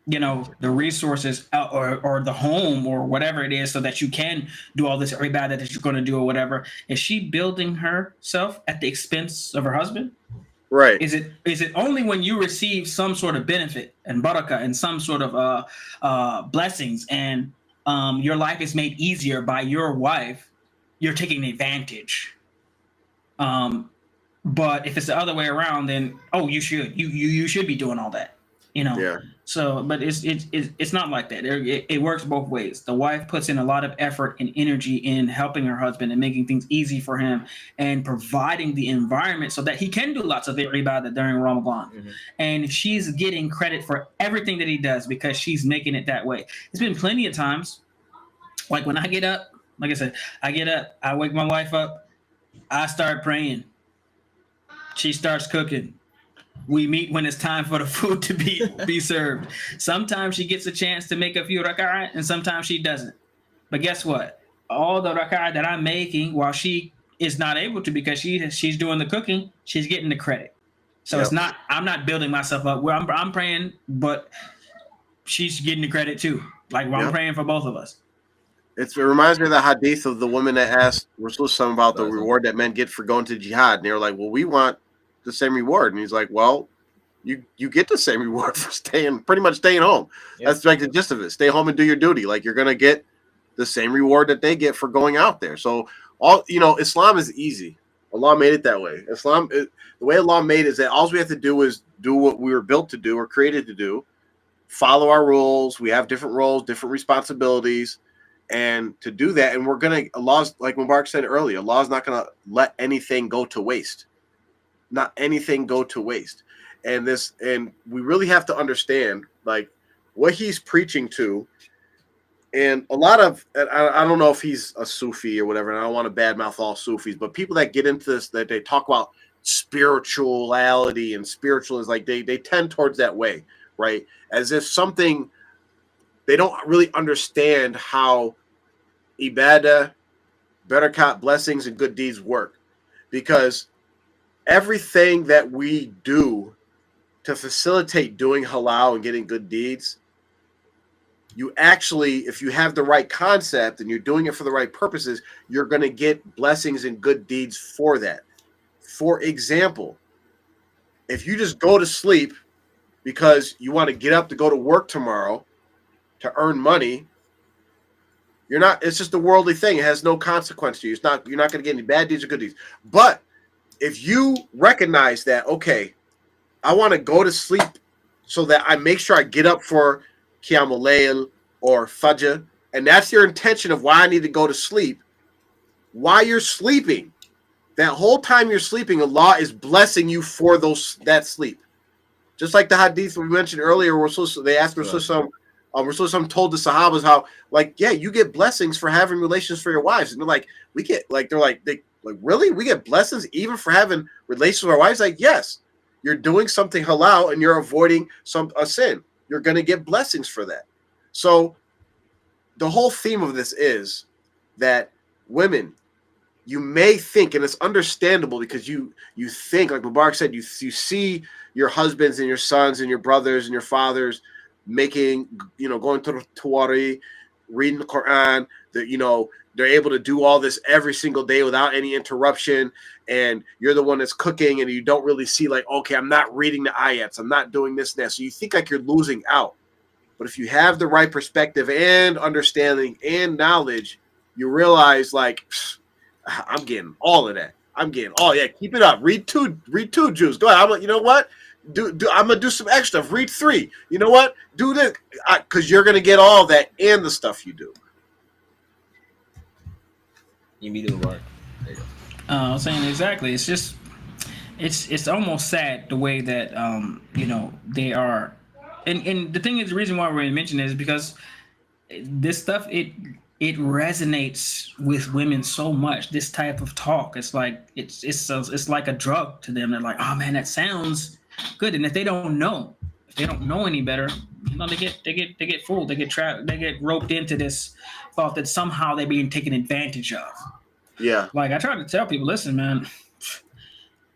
the resources or the home or whatever it is so that you can do all this ibadah that you're going to do or whatever, is she building herself at the expense of her husband? Right. Is it only when you receive some sort of benefit and barakah and some sort of blessings and your life is made easier by your wife, you're taking advantage? But if it's the other way around, then you should be doing all that. Yeah. So, but it's not like that. It works both ways. The wife puts in a lot of effort and energy in helping her husband and making things easy for him and providing the environment so that he can do lots of ibadah during Ramadan. Mm-hmm. And she's getting credit for everything that he does because she's making it that way. It's been plenty of times, like when I get up, like I said, I wake my wife up, I start praying. She starts cooking. We meet when it's time for the food to be served. Sometimes she gets a chance to make a few rak'ah, and sometimes she doesn't. But guess what? All the rak'ah that I'm making, while she is not able to because she's doing the cooking, she's getting the credit. So It's not. I'm not building myself up. Where I'm praying, but she's getting the credit too. Like I'm praying for both of us. It reminds me of the hadith of the woman that asked Rasul about the reward that men get for going to jihad, and they were like, "Well, we want the same reward," and he's like, well, you get the same reward for pretty much staying home. Yep. That's like the gist of it. Stay home and do your duty. Like you're gonna get the same reward that they get for going out there. So Islam is easy. Allah made it that way. The way Allah made it is that all we have to do is do what we were built to do or created to do, follow our rules. We have different roles, different responsibilities, and to do that, and we're gonna Allah's, like Mubarak said earlier, Allah's not gonna let anything go to waste. Not anything go to waste. And we really have to understand like what he's preaching to. And a lot of, I don't know if he's a Sufi or whatever, and I don't want to badmouth all Sufis, but people that get into this, that they talk about spirituality and spiritual is like they tend towards that way, right? As if something, they don't really understand how ibadah, barakat, blessings, and good deeds work. Because everything that we do to facilitate doing halal and getting good deeds, you actually, if you have the right concept and you're doing it for the right purposes, you're going to get blessings and good deeds for that. For example, if you just go to sleep because you want to get up to go to work tomorrow to earn money, it's just a worldly thing. It has no consequence to you. You're not going to get any bad deeds or good deeds. But if you recognize that, okay, I want to go to sleep so that I make sure I get up for Qiyamul Layl or Fajr, and that's your intention of why I need to go to sleep. While you're sleeping, that whole time you're sleeping, Allah is blessing you for that sleep. Just like the hadith we mentioned earlier, they asked Rasulullah told the Sahabas how, like, yeah, you get blessings for having relations for your wives, and they're like, really? We get blessings even for having relations with our wives? Like, yes, you're doing something halal and you're avoiding a sin. You're going to get blessings for that. So the whole theme of this is that women, you may think, and it's understandable because you think, like Mubarak said, you see your husbands and your sons and your brothers and your fathers making, going to the Tawari, reading the Quran, that, they're able to do all this every single day without any interruption. And you're the one that's cooking and you don't really see like, okay, I'm not reading the ayats. I'm not doing this and that. So you think like you're losing out. But if you have the right perspective and understanding and knowledge, you realize like, I'm getting all of that. I'm getting keep it up. Read two Jews. Go ahead. You know what? I'm going to do some extra. Read 3. You know what? Do this. Because you're going to get all that and the stuff you do. You mean the word. I'm saying exactly. It's just, it's almost sad the way that they are, and the thing is, the reason why we're mentioning it is because this stuff it resonates with women so much. This type of talk, it's like it's like a drug to them. They're like, oh man, that sounds good. And if they don't know any better, they get fooled. They get trapped. They get roped into this thought that somehow they're being taken advantage of. Yeah. Like I try to tell people, listen, man,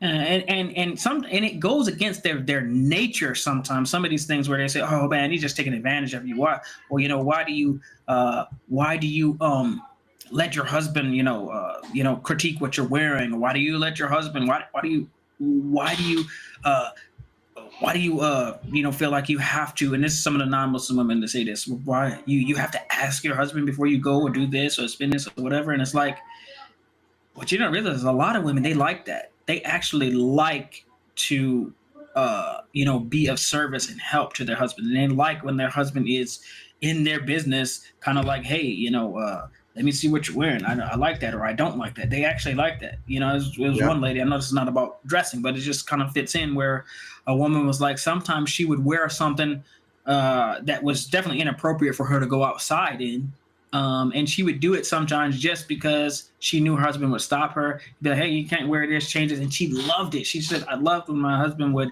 and it goes against their nature sometimes. Some of these things where they say, oh man, he's just taking advantage of you. Why? Well, why do you let your husband critique what you're wearing? Why do you let your husband? Why do you feel like you have to? And this is some of the non-Muslim women that say this. Why you have to ask your husband before you go or do this or spend this or whatever? And it's like, what you don't realize is a lot of women, they like that. They actually like to be of service and help to their husband. And they like when their husband is in their business, kind of like, hey, let me see what you're wearing. I like that, or I don't like that. They actually like that. It was one lady, I know this is not about dressing, but it just kind of fits in, where a woman was like, sometimes she would wear something that was definitely inappropriate for her to go outside in. And she would do it sometimes just because she knew her husband would stop her, be like, hey, you can't wear this, change it. And she loved it. She said, I loved when my husband would,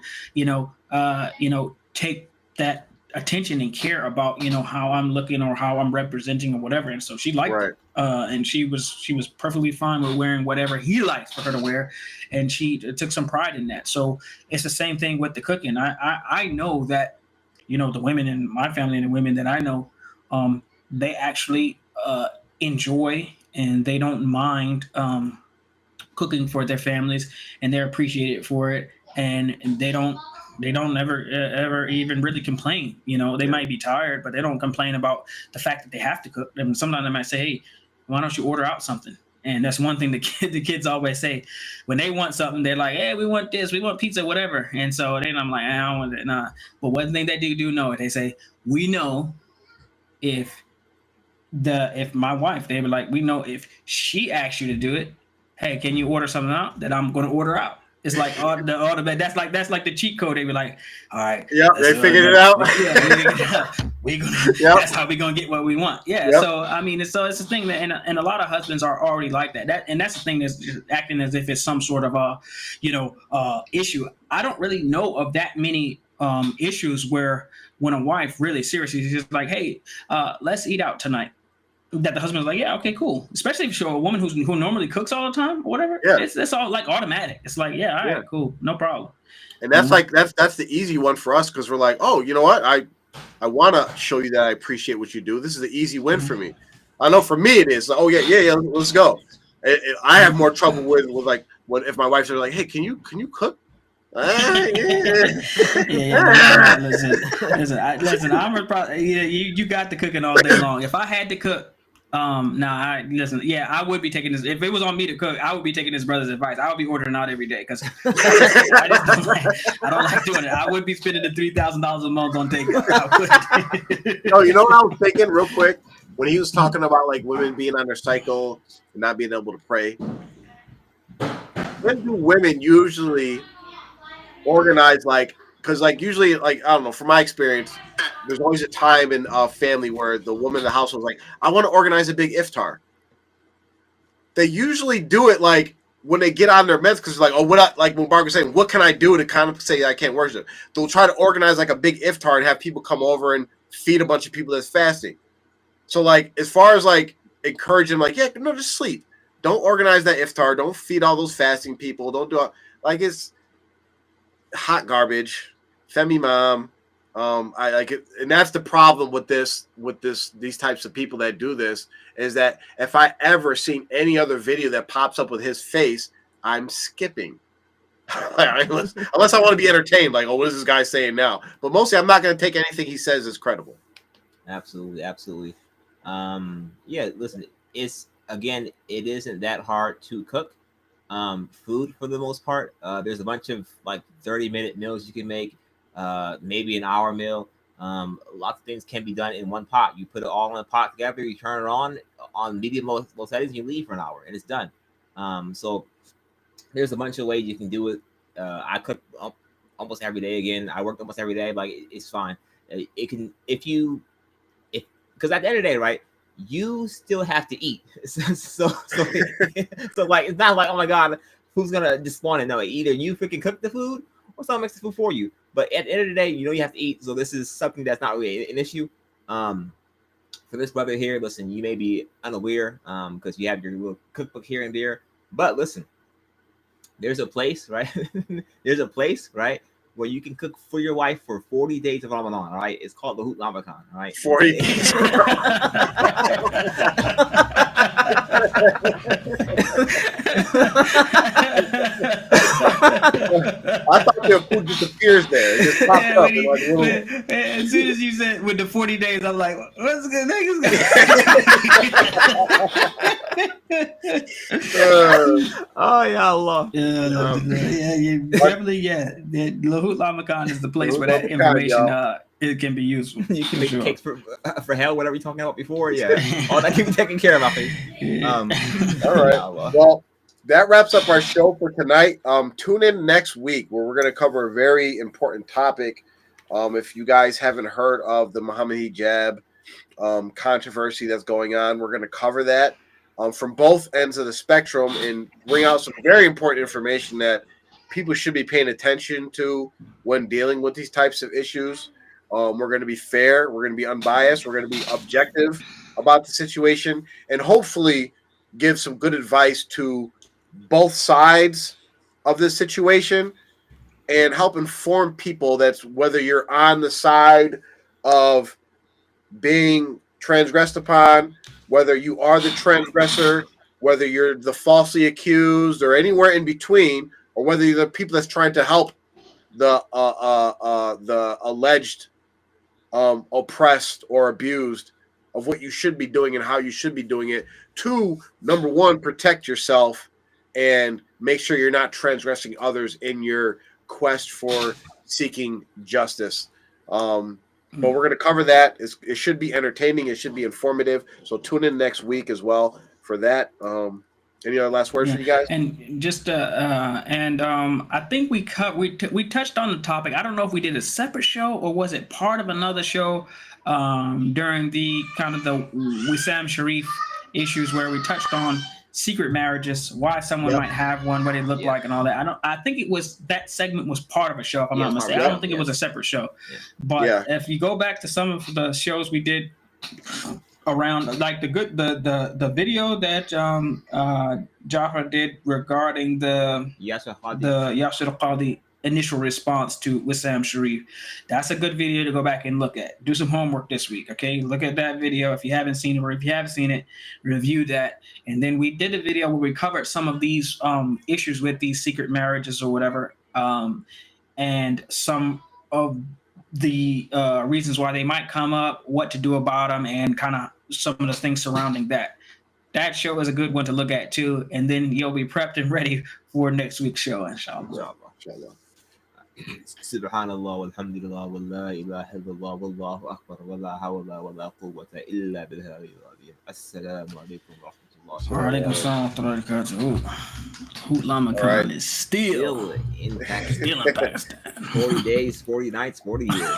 take that attention and care about, how I'm looking or how I'm representing or whatever. And so she liked it. And she was perfectly fine with wearing whatever he likes for her to wear. And she took some pride in that. So it's the same thing with the cooking. I know that, the women in my family and the women that I know, they actually enjoy and they don't mind cooking for their families, and they're appreciated for it, and they don't ever even really complain. They might be tired, but they don't complain about the fact that they have to cook. And sometimes they might say, hey, why don't you order out something? And that's one thing the kids always say when they want something. They're like, "Hey, we want this, we want pizza, whatever." And so then I'm like, "I don't want that, nah." But one thing they do know, they say, "We know if my wife," they were like, "We know if she asks you to do it, hey, can you order something out that I'm going to order out?" It's like all the that's like the cheat code. They were like, "All right, Yep, they figured it out. Yeah, we figured it out. We gonna that's how we gonna get what we want." Yeah. Yep. So I mean, it's a thing that and a lot of husbands are already like that. That's the thing that's acting as if it's some sort of issue. I don't really know of that many issues where when a wife really seriously is just like, "Hey, let's eat out tonight." That the husband's like, "Yeah, okay, cool." Especially if you're a woman who normally cooks all the time or whatever. Yeah. It's all like automatic. It's like, yeah, all right, cool, no problem. And that's like that's the easy one for us because we're like, oh, you know what? I want to show you that I appreciate what you do. This is the easy win for me. I know for me it is. Like, oh yeah, let's go. I have more trouble with like if my wife's like, hey, can you cook? Yeah. Listen. I'm probably you got the cooking all day long. If I had to cook. I would be taking this. If it was on me to cook, I would be taking his brother's advice. I would be ordering out every day because I don't like doing it. I would be spending the $3,000 a month on takeout. No, you know what I was thinking real quick when he was talking about like women being on their cycle and not being able to pray. When do women usually organize because usually I don't know, from my experience, there's always a time in a family where the woman in the household is like, I want to organize a big iftar. They usually do it like when they get on their meds because like, oh, like when Barbara was saying, what can I do to kind of say I can't worship? They'll try to organize like a big iftar and have people come over and feed a bunch of people that's fasting. So like as far as like encouraging like, yeah, no, just sleep. Don't organize that iftar. Don't feed all those fasting people. Don't do it. Like it's hot garbage. FemImam. I like it, and that's the problem with these types of people that do this is that if I ever seen any other video that pops up with his face, I'm skipping. unless I want to be entertained, like, oh, what is this guy saying now? But mostly I'm not going to take anything he says as credible. Absolutely. Listen, it isn't that hard to cook food for the most part. There's a bunch of like 30-minute meals you can make. Maybe an hour meal. Lots of things can be done in one pot. You put it all in a pot together, you turn it on medium low settings, and you leave for an hour, and it's done. So there's a bunch of ways you can do it. I cook almost every day. Again, I work almost every day. Like it's fine. It can because at the end of the day, right? You still have to eat. So like it's not like, oh my god, who's gonna just want to know? Either you freaking cook the food or someone makes the food for you. But at the end of the day, you have to eat. So this is something that's not really an issue. For this brother here, listen, you may be unaware because you have your little cookbook here and there. But listen, there's a place, right? Where you can cook for your wife for 40 days of Ramadan, all right? It's called the Hoot Ramadan, all right? 40 days. I thought your food disappears there. It just pops up. As soon as you said with the 40 days, I'm like, what's good? Oh, yeah, Allah. Definitely. The Lahut Lamakan is the place where that information it can be useful. You can make cakes for hell, whatever you're talking about before. Yeah, all that can be taken care of, I think. All right. Well, that wraps up our show for tonight. Tune in next week where we're going to cover a very important topic. If you guys haven't heard of the Muhammad hijab controversy that's going on, we're going to cover that from both ends of the spectrum and bring out some very important information that people should be paying attention to when dealing with these types of issues. We're going to be fair. We're going to be unbiased. We're going to be objective about the situation and hopefully give some good advice to both sides of this situation and help inform people that's whether you're on the side of being transgressed upon, whether you are the transgressor, whether you're the falsely accused or anywhere in between, or whether you're the people that's trying to help the alleged oppressed or abused of what you should be doing and how you should be doing it. 2, number 1, protect yourself and make sure you're not transgressing others in your quest for seeking justice. But we're going to cover that. It should be entertaining. It should be informative. So tune in next week as well for that. Any other last words for you guys? And just I think we touched on the topic. I don't know if we did a separate show or was it part of another show during the kind of the Wissam Sharif issues where we touched on secret marriages, why someone might have one, what it looked like, and all that. I think it was that segment was part of a show. If I'm not mistaken, I don't think it was a separate show. But if you go back to some of the shows we did around, like the video that Jafar did regarding the Yasser Qadi initial response to Wissam Sharif. That's a good video to go back and look at. Do some homework this week, okay? Look at that video if you haven't seen it, or if you have seen it, review that. And then we did a video where we covered some of these issues with these secret marriages or whatever, and some of the reasons why they might come up, what to do about them, and kind of some of the things surrounding that. That show is a good one to look at too, and then you'll be prepped and ready for next week's show, inshallah. Subhanallah walhamdulillah wa la ilaha illallah wallahu akbar wa la hawla wa la quwwata illa billahi al-azim. Assalamu alaikum wa rahmatullah. Wa alaikum assalam wa rahmatullahi wa barakatuh. Hoot Khan is still in Pakistan. 40 days, 40 nights, 40 years.